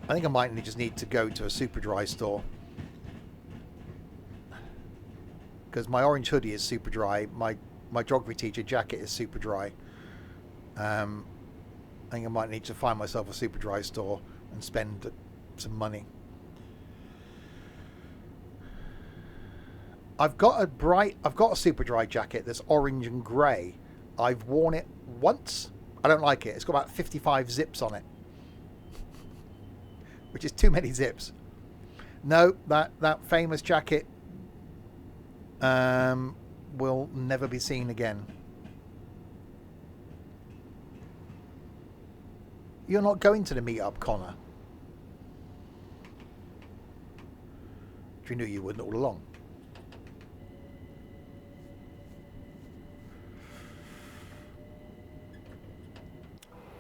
I think I might just need to go to a Superdry store. Because my orange hoodie is Superdry. My geography teacher jacket is Superdry. I think I might need to find myself a Superdry store and spend some money. I've got a Superdry jacket that's orange and grey. I've worn it once. I don't like it. It's got about 55 zips on it, which is too many zips. No, that famous jacket will never be seen again. You're not going to the meetup, Connor. You knew you wouldn't all along.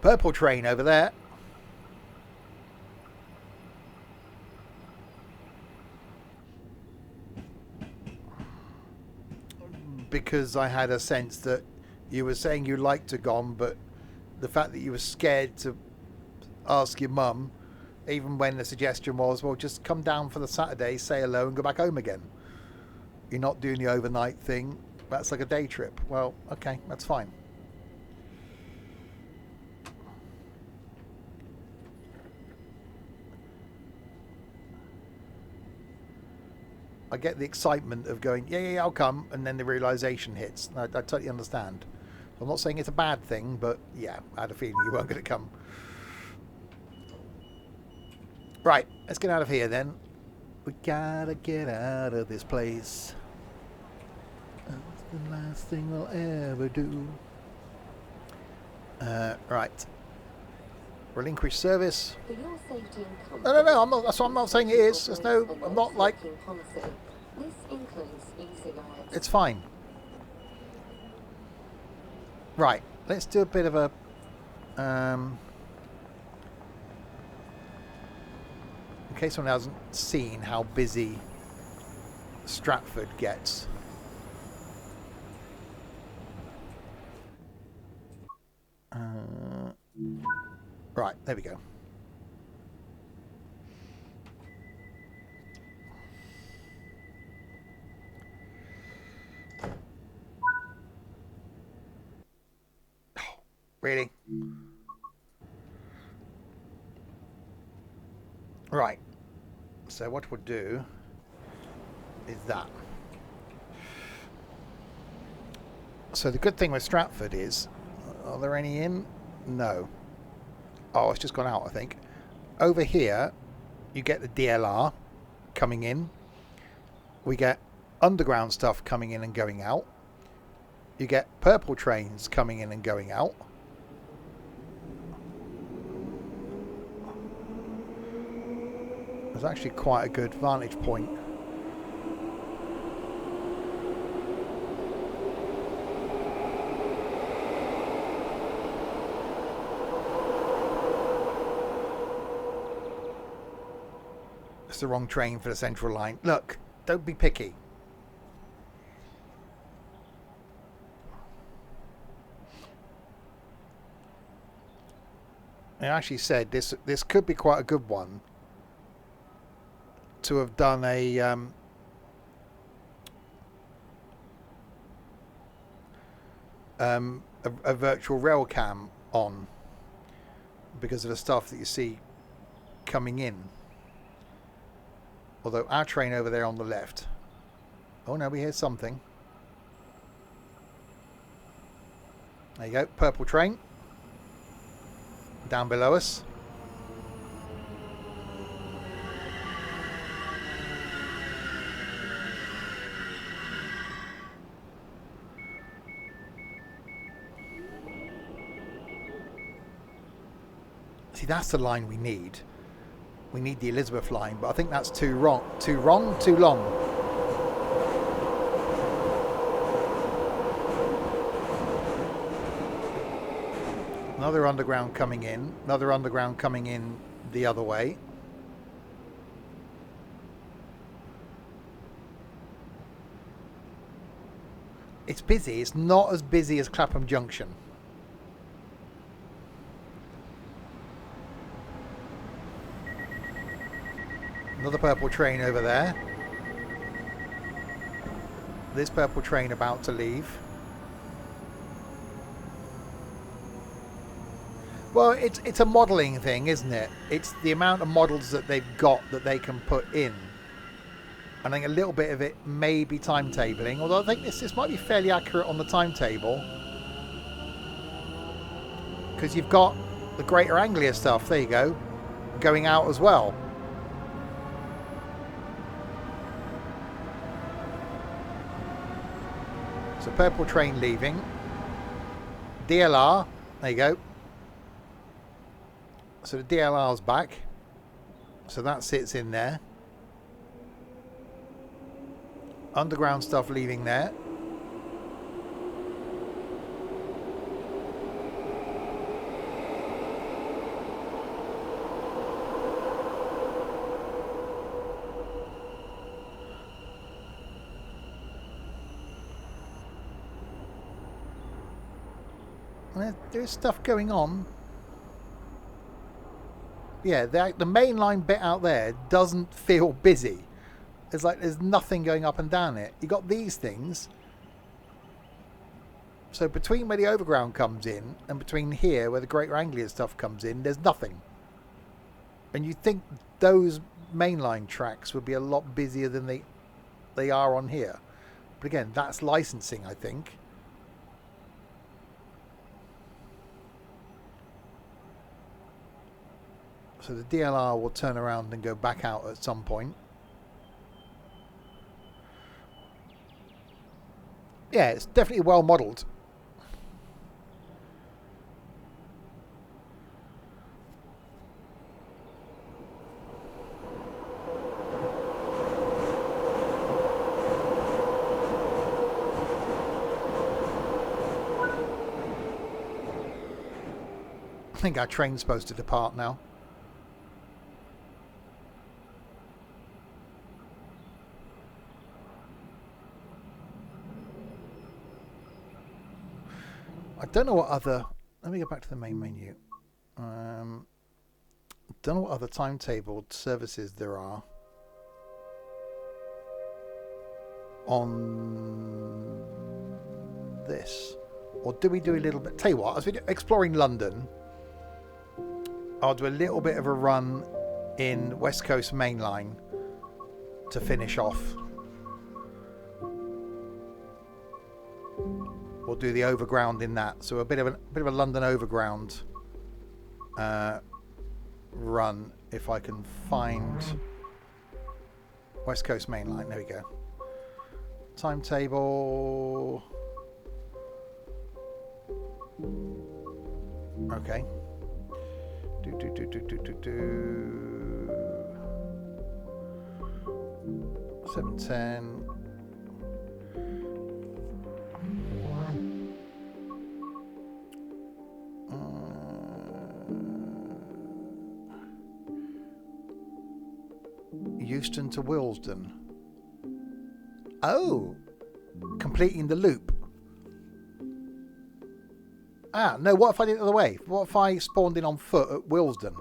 Purple train over there. because I had a sense that you were saying you liked to gone, but the fact that you were scared to ask your mum, even when the suggestion was, well, just come down for the Saturday, say hello, and go back home again. You're not doing the overnight thing. That's like a day trip. Well, okay, that's fine. I get the excitement of going, yeah, I'll come, and then the realisation hits. I totally understand. I'm not saying it's a bad thing, but yeah, I had a feeling you weren't going to come. Right, let's get out of here then. We gotta get out of this place. That's the last thing we'll ever do. Right. Relinquish service. For your safety and comfort, No, I'm not, that's what I'm not saying it is. There's no, I'm not like... policy. This includes e-cigarettes. It's fine. Right, let's do a bit of a... in case someone hasn't seen how busy Stratford gets. Right, there we go. Oh, really? Right. So what we'll do is that. So the good thing with Stratford is, are there any in? No. Oh, it's just gone out, I think. Over here, you get the DLR coming in. We get underground stuff coming in and going out. You get purple trains coming in and going out. There's actually quite a good vantage point. It's the wrong train for the central line. Look, don't be picky. I actually said this could be quite a good one to have done a virtual rail cam on, because of the stuff that you see coming in. Although our train over there on the left. Oh no, we hear something. There you go, purple train. Down below us. See, that's the line we need. We need the Elizabeth line, but I think that's too long. Another underground coming in. Another underground coming in the other way. It's busy. It's not as busy as Clapham Junction. Another purple train over there. This purple train about to leave. Well, it's a modelling thing, isn't it? It's the amount of models that they've got that they can put in. I think a little bit of it may be timetabling, although I think this might be fairly accurate on the timetable. Because you've got the Greater Anglia stuff, there you go, going out as well. So purple train leaving. DLR, there you go. So the DLR's back. So that sits in there. Underground stuff leaving there. There's stuff going on. Yeah, the main line bit out there doesn't feel busy. It's like there's nothing going up and down it. You got these things. So between where the overground comes in and between here where the Greater Anglia stuff comes in, there's nothing. And you think those mainline tracks would be a lot busier than they are on here. But again, that's licensing, I think. So the DLR will turn around and go back out at some point. Yeah, it's definitely well modelled. I think our train's supposed to depart now. I don't know what other... Let me go back to the main menu. Don't know what other timetabled services there are on this. Or do we do a little bit... Tell you what, as we're exploring London, I'll do a little bit of a run in West Coast Main Line to finish off. We'll do the overground in that, so a bit of a London Overground run if I can find West Coast Main Line. There we go. Timetable. Okay. 7:10. Euston to Willesden. Oh, completing the loop. Ah, no, what if I did it the other way? What if I spawned in on foot at Willesden?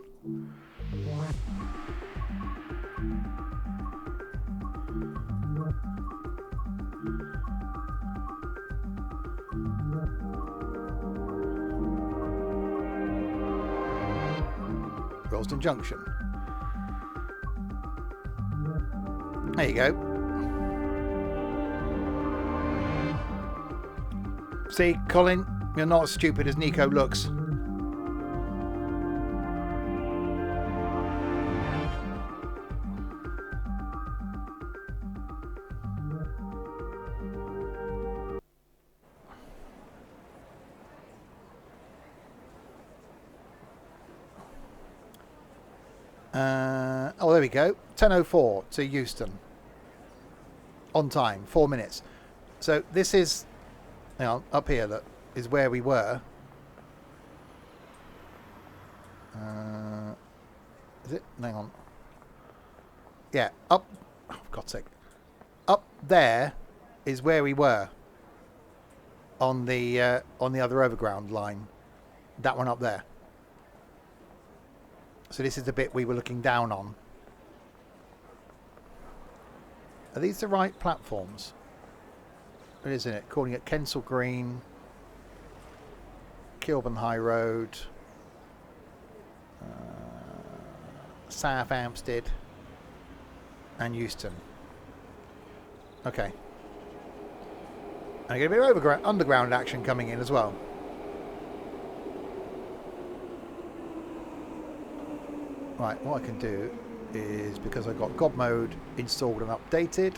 Willesden Junction. There you go. See, Colin, you're not as stupid as Nico looks. Oh, there we go. 10:04 to Euston. On time, 4 minutes. So this is, hang on, up here, that is where we were. Is it? Hang on. Yeah, up, oh, for God's sake. Up there is where we were on the other overground line. That one up there. So this is the bit we were looking down on. Are these the right platforms? It is, isn't it? Calling it Kensal Green, Kilburn High Road, South Hampstead, and Euston. Okay. And I get a bit of underground action coming in as well. Right, what I can do is, because I've got God mode installed and updated,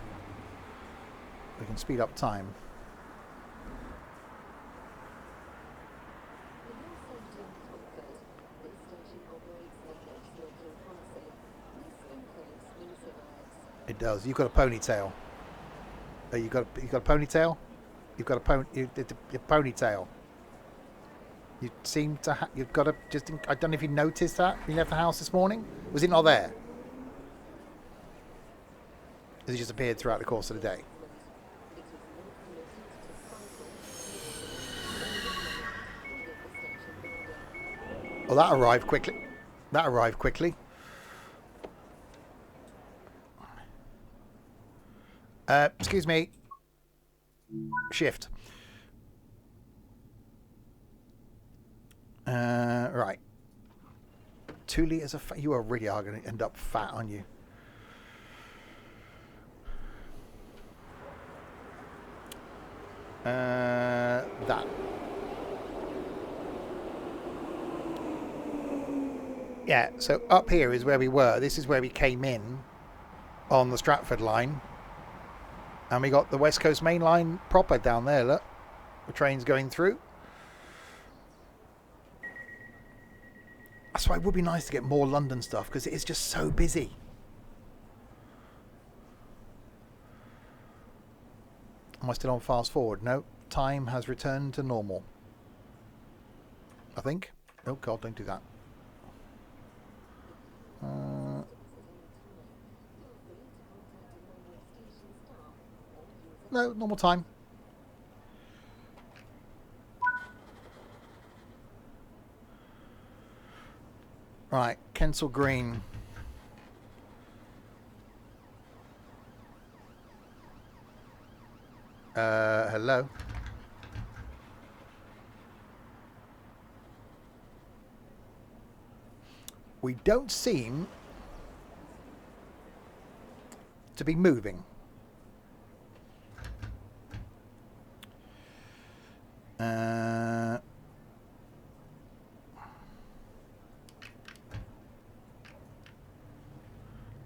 we can speed up time. It does. You've got a ponytail. You've got a ponytail. You've got a ponytail. You seem to you've got a just. I don't know if you noticed that when you left the house this morning. Was it not there? Has it just appeared throughout the course of the day? Oh, that arrived quickly. That arrived quickly. Excuse me. Shift. Right. 2 litres of fat. You are really are going to end up fat, aren't you? That. Yeah, so up here is where we were. This is where we came in on the Stratford line. And we got the West Coast Main Line proper down there, look. The train's going through. That's why it would be nice to get more London stuff, because it is just so busy. Am I still on fast forward? No. Time has returned to normal. I think. Oh God, don't do that. No, normal time. Right, Kensal Green. Hello. We don't seem to be moving.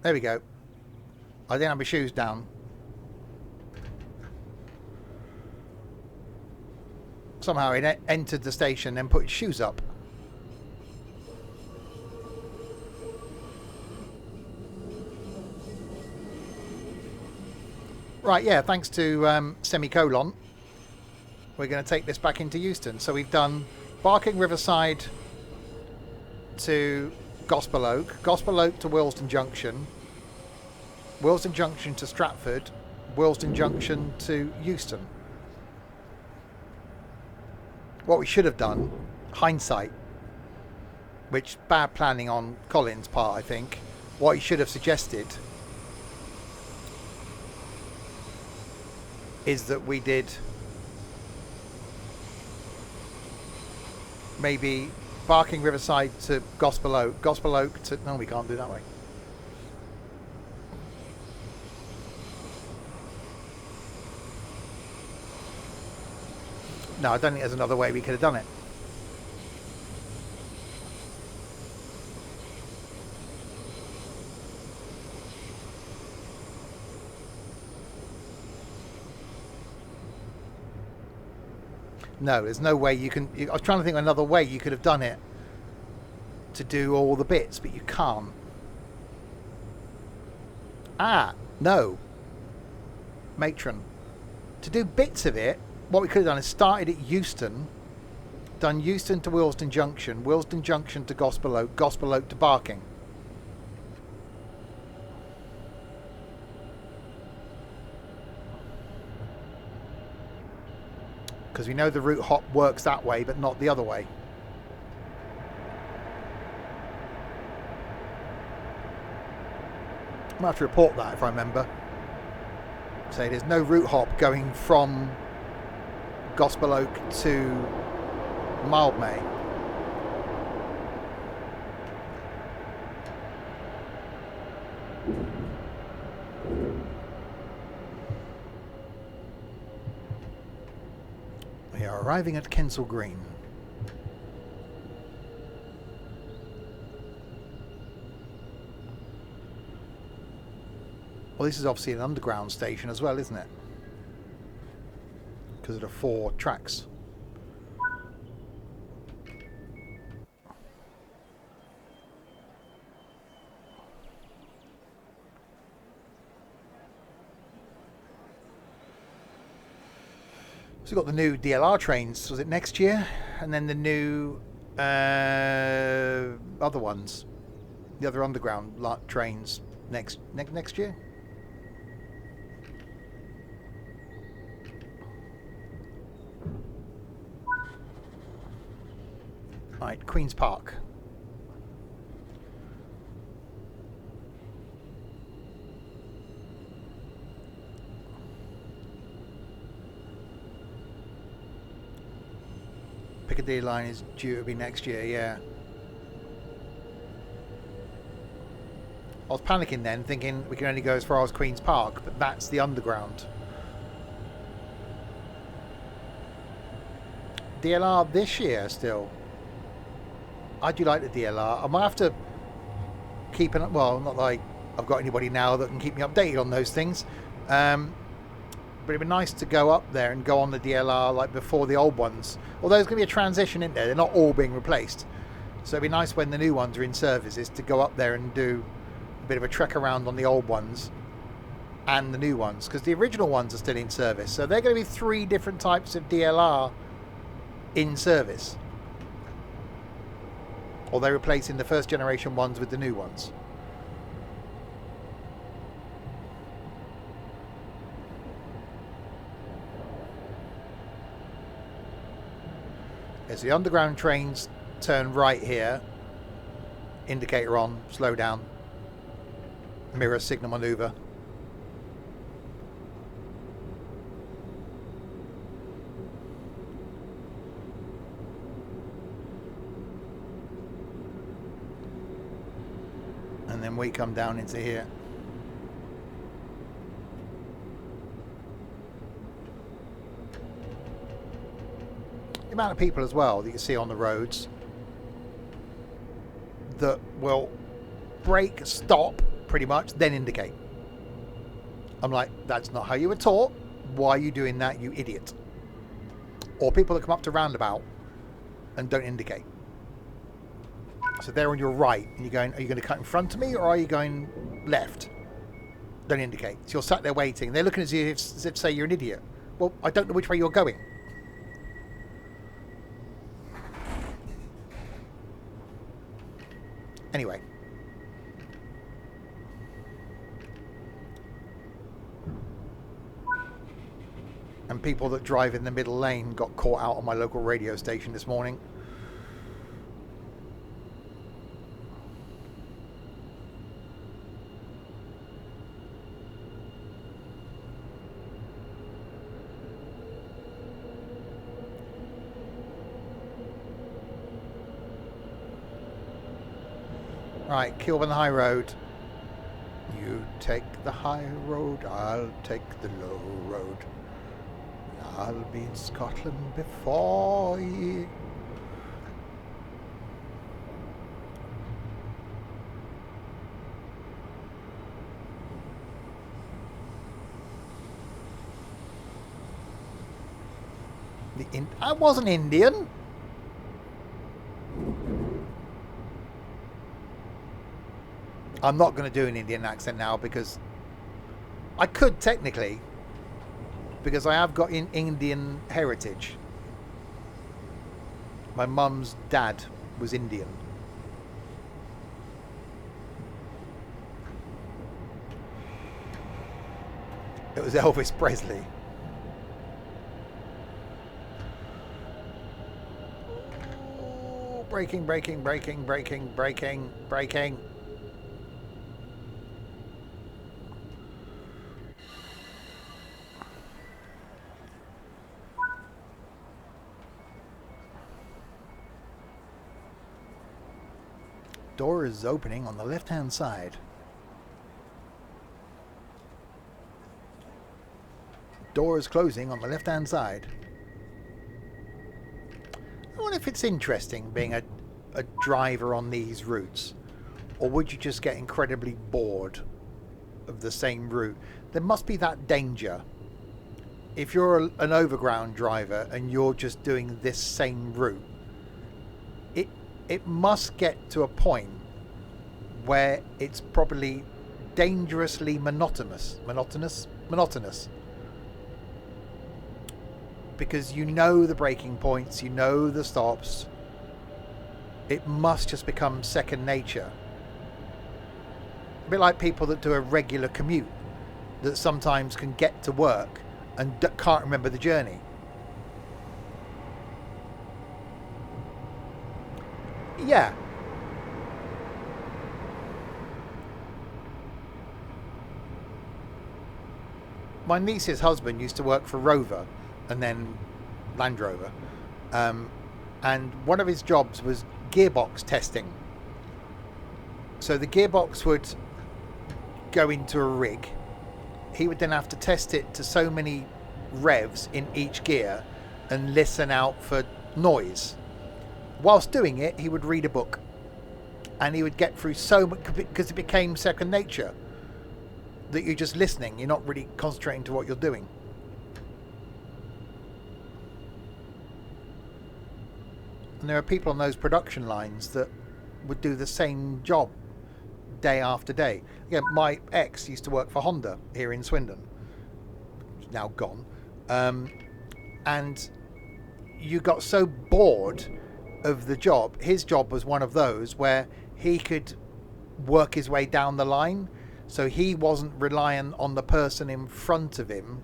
There we go. I didn't have my shoes down. Somehow it entered the station and put its shoes up. Right, yeah, thanks to Semicolon, we're going to take this back into Euston. So we've done Barking Riverside to Gospel Oak to Willesden Junction, Willesden Junction to Stratford, Willesden Junction to Euston. What we should have done, hindsight, which bad planning on Colin's part, I think, what he should have suggested is that we did maybe Barking Riverside to Gospel Oak to... No, we can't do it that way. No, I don't think there's another way we could have done it. No, there's no way you can... I was trying to think of another way you could have done it to do all the bits, but you can't. Ah, no. Matron. To do bits of it, what we could have done is started at Euston, done Euston to Willesden Junction to Gospel Oak to Barking. Because we know the route hop works that way, but not the other way. I might have to report that if I remember. Say there's no route hop going from Gospel Oak to Mildmay. We are arriving at Kensal Green. Well, this is obviously an underground station as well, isn't it? Because of the 4 tracks. So we've got the new DLR trains, was it next year? And then the new other ones, the other underground trains next year. Right, Queen's Park. Piccadilly line is due to be next year, yeah. I was panicking then, thinking we can only go as far as Queen's Park, but that's the underground. DLR this year still. I do like the DLR. I might have to keep an... Well, not like I've got anybody now that can keep me updated on those things. But it'd be nice to go up there and go on the DLR like before the old ones. Although there's going to be a transition in there. They're not all being replaced. So it'd be nice when the new ones are in service is to go up there and do a bit of a trek around on the old ones and the new ones. Because the original ones are still in service. So they're going to be 3 different types of DLR in service. Or they're replacing the first generation ones with the new ones. As the underground trains turn right here, indicator on, slow down, mirror signal maneuver. And then we come down into here. The amount of people as well that you see on the roads that will brake, stop pretty much, then indicate. I'm like, that's not how you were taught. Why are you doing that, you idiot? Or people that come up to roundabout and don't indicate. So they're on your right and you're going, are you going to cut in front of me or are you going left? Don't indicate. So you're sat there waiting. They're looking at you as if say you're an idiot. Well, I don't know which way you're going. Anyway. And people that drive in the middle lane got caught out on my local radio station this morning. Right, Kilburn High Road. You take the high road, I'll take the low road. I'll be in Scotland before ye. I wasn't Indian. I'm not going to do an Indian accent now because I could technically, because I have got Indian heritage. My mum's dad was Indian. It was Elvis Presley. Ooh, braking, braking, braking, braking, braking, braking. Door is opening on the left-hand side. Door is closing on the left-hand side. I wonder if it's interesting being a driver on these routes, or would you just get incredibly bored of the same route? There must be that danger. If you're an overground driver and you're just doing this same route, it must get to a point where it's probably dangerously monotonous. Because you know the braking points, you know the stops. It must just become second nature. A bit like people that do a regular commute, that sometimes can get to work and can't remember the journey. Yeah. My niece's husband used to work for Rover and then Land Rover. and one of his jobs was gearbox testing. So the gearbox would go into a rig. He would then have to test it to so many revs in each gear and listen out for noise. Whilst doing it, he would read a book, and he would get through so much because it became second nature that you're just listening, you're not really concentrating to what you're doing. And there are people on those production lines that would do the same job day after day. Again, my ex used to work for Honda here in Swindon, which is now gone, and you got so bored of the job. His job was one of those where he could work his way down the line, so he wasn't reliant on the person in front of him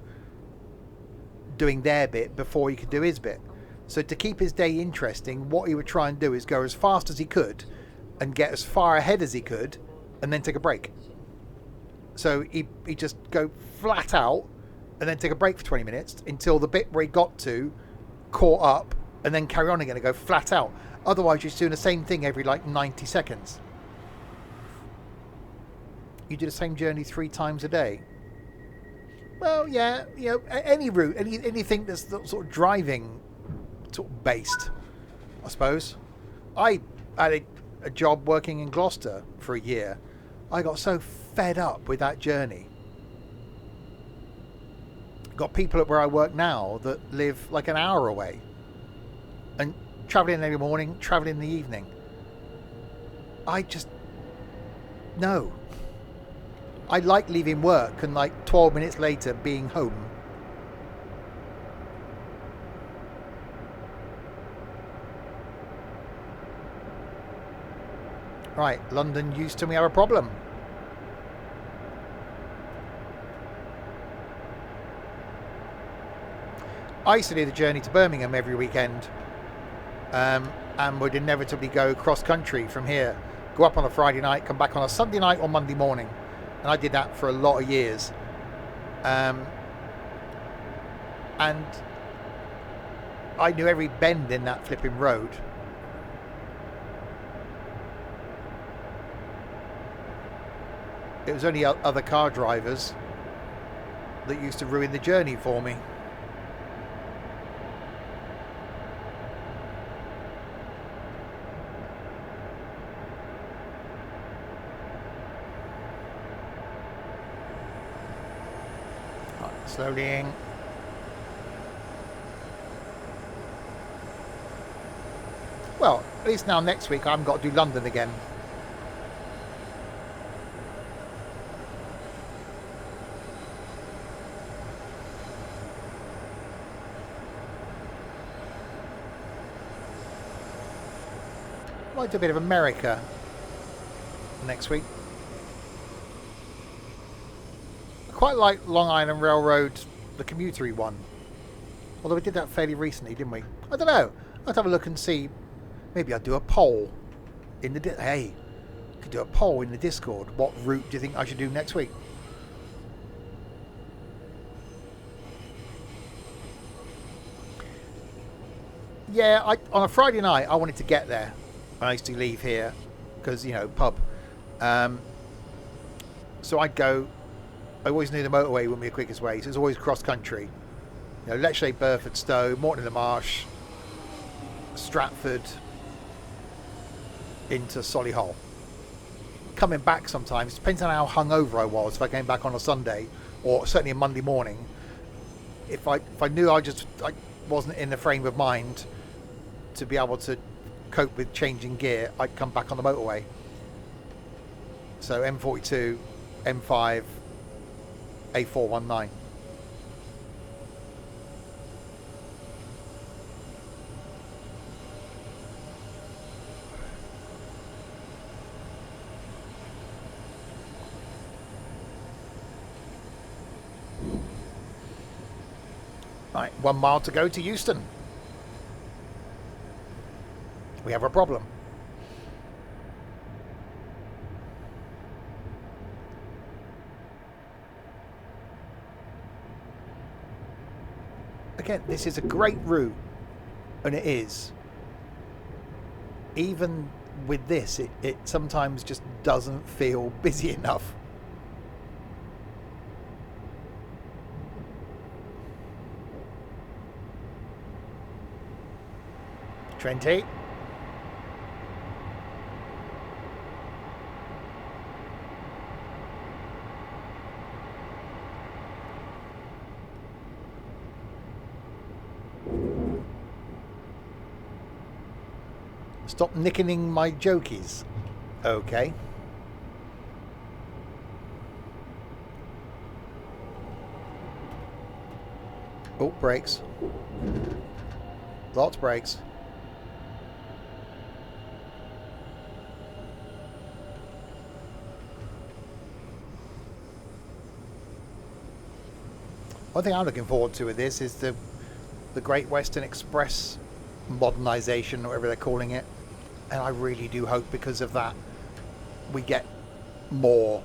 doing their bit before he could do his bit. So to keep his day interesting, what he would try and do is go as fast as he could and get as far ahead as he could and then take a break. So he just go flat out and then take a break for 20 minutes until the bit where he got to caught up, and then carry on again and go flat out. Otherwise, you're doing the same thing every like 90 seconds. You do the same journey 3 times a day. Well, yeah, you know, any route, anything that's sort of driving sort of based, I suppose. I had a job working in Gloucester for a year. I got so fed up with that journey. Got people at where I work now that live like an hour away, and travelling every morning, travelling in the evening. I just no. I like leaving work and like 12 minutes later being home. Right, London, Euston, we have a problem. I used to do the journey to Birmingham every weekend, and would inevitably go cross country from here. Go up on a Friday night, come back on a Sunday night or Monday morning. And I did that for a lot of years. And I knew every bend in that flipping road. It was only other car drivers that used to ruin the journey for me. Slowly in. Well, at least now next week I haven't got to do London again. Might do a bit of America next week. Quite like Long Island Railroad, the commutery one. Although we did that fairly recently, didn't we? I don't know. I'd have a look and see. Maybe I'd do a poll in the hey, could do a poll in the Discord. What route do you think I should do next week? Yeah, on a Friday night I wanted to get there. I used to leave here because, you know, pub. So I'd go. I always knew the motorway wouldn't be the quickest way, so it's always cross country. You know, Letchley, Burford, Stowe, Morton in the Marsh, Stratford, into Solihull. Coming back sometimes, depends on how hungover I was. If I came back on a Sunday, or certainly a Monday morning, if I knew I wasn't in the frame of mind to be able to cope with changing gear, I'd come back on the motorway. So M42, M5, A419. Right, 1 mile to go to Euston. We have a problem. Again, this is a great route, and it is, even with this, it sometimes just doesn't feel busy enough. Trenty. Stop nicking my jokies. Okay. Oh, brakes. Lots of brakes. One thing I'm looking forward to with this is the Great Western Express modernisation, or whatever they're calling it. And I really do hope because of that we get more.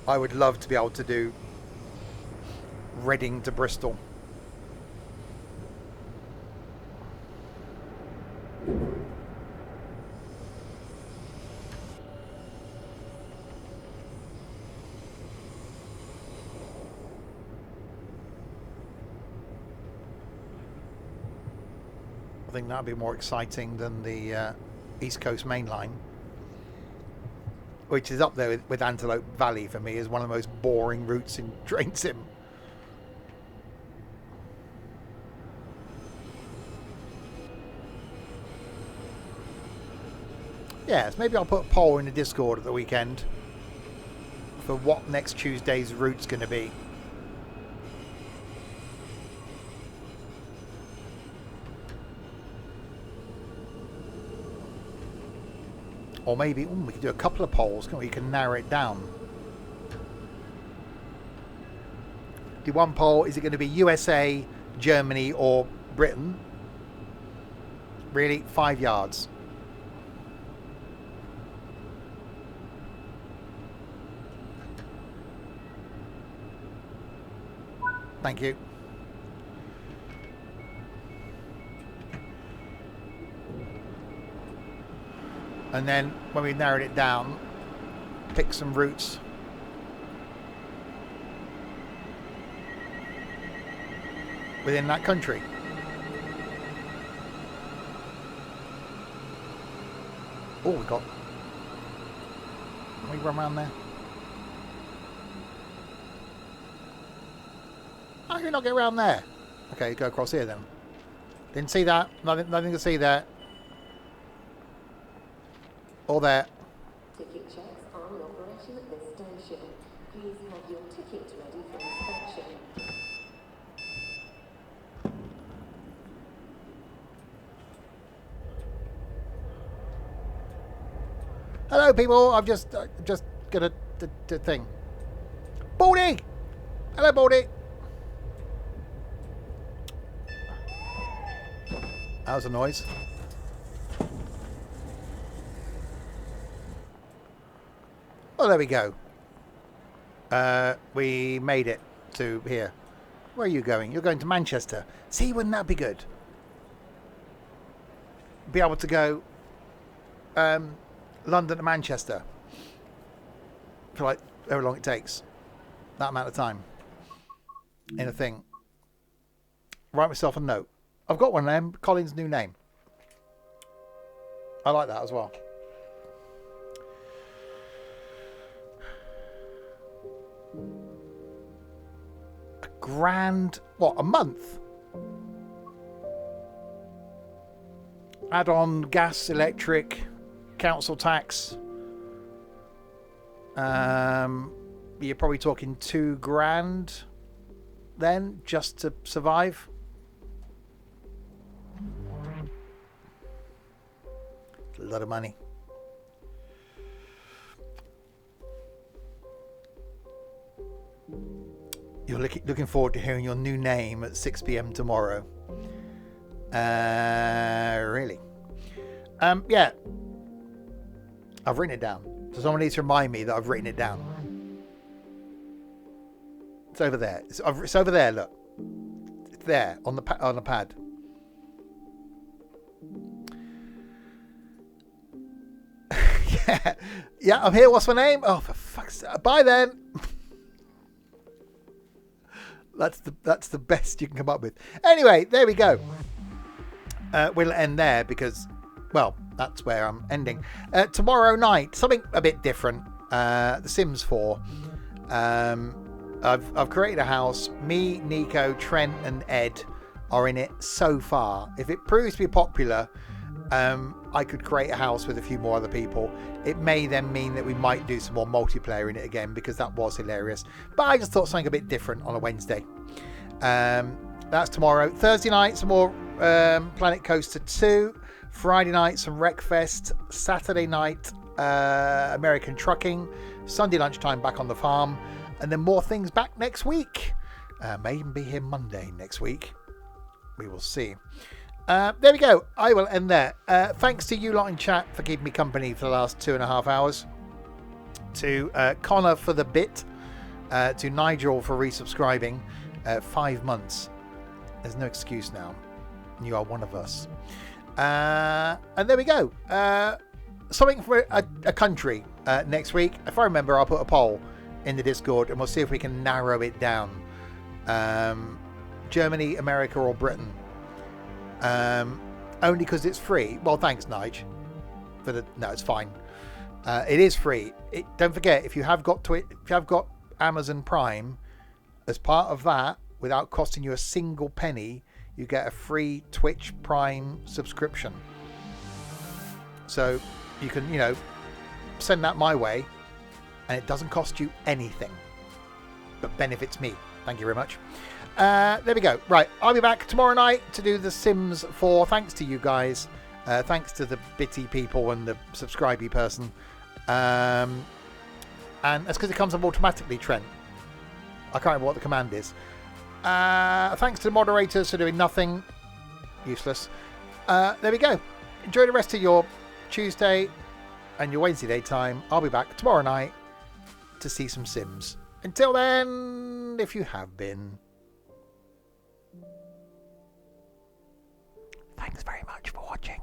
I would love to be able to do Reading to Bristol. I think that'd be more exciting than the East Coast Main Line, which is up there with Antelope Valley for me as one of the most boring routes in train sim. Yes, maybe I'll put a poll in the Discord at the weekend for what next Tuesday's route's going to be. Or maybe we could do a couple of polls, can't we? You can narrow it down. Do one poll, is it going to be USA, Germany or Britain? Really? 5 yards. Thank you. And then when we narrowed it down, pick some routes. Within that country. Oh, we got... Can we run around there? How can we not get around there? Okay, go across here then. Didn't see that. Nothing to see there. Or there. Ticket checks are in operation at this station. Please have your ticket ready for inspection. Hello, people. I'm just gonna thing. Baldy. Hello, Baldy. That was a noise. Oh, there we go. We made it to here. Where are you going? You're going to Manchester. See, wouldn't that be good? Be able to go London to Manchester for like however long it takes. That amount of time. In a thing. Write myself a note. I've got one name. Colin's new name. I like that as well. Grand, what, a month? Add on gas, electric, council tax. You're probably talking £2,000 then, just to survive. A lot of money. You're looking forward to hearing your new name at 6 PM tomorrow. Really? Yeah. I've written it down. So someone needs to remind me that I've written it down. It's over there. It's over there, look. It's there, on the pad. Yeah, I'm here. What's my name? Oh, for fuck's sake. Bye then. That's the best you can come up with. Anyway, there we go. We'll end there because, well, that's where I'm ending. Tomorrow night, something a bit different. The Sims 4. I've created a house. Me, Nico, Trent, and Ed are in it so far. If it proves to be popular, I could create a house with a few more other people. It may then mean that we might do some more multiplayer in it again because that was hilarious. But I just thought something a bit different on a Wednesday. That's tomorrow. Thursday night, some more Planet Coaster 2. Friday night, some Wreckfest. Saturday night, American Trucking. Sunday lunchtime, back on the farm. And then more things back next week. May even be here Monday next week. We will see. There we go. I will end there. Thanks to you lot in chat for keeping me company for the last 2.5 hours. To Connor for the bit. To Nigel for resubscribing. 5 months. There's no excuse now. You are one of us. And there we go. Something for a country next week. If I remember, I'll put a poll in the Discord and we'll see if we can narrow it down. Germany, America, or Britain. Only because it's free. Well, thanks, Nige. No, it's fine. It is free. Don't forget, if you have got Amazon Prime, as part of that, without costing you a single penny, you get a free Twitch Prime subscription. So you can, send that my way, and it doesn't cost you anything, but benefits me. Thank you very much. There we go. Right, I'll be back tomorrow night to do The Sims 4. Thanks to you guys. Thanks to the bitty people and the subscribey person. And that's because it comes up automatically, Trent. I can't remember what the command is. Thanks to the moderators for doing nothing. Useless. There we go. Enjoy the rest of your Tuesday and your Wednesday daytime. I'll be back tomorrow night to see some Sims. Until then, if you have been... Thanks very much for watching.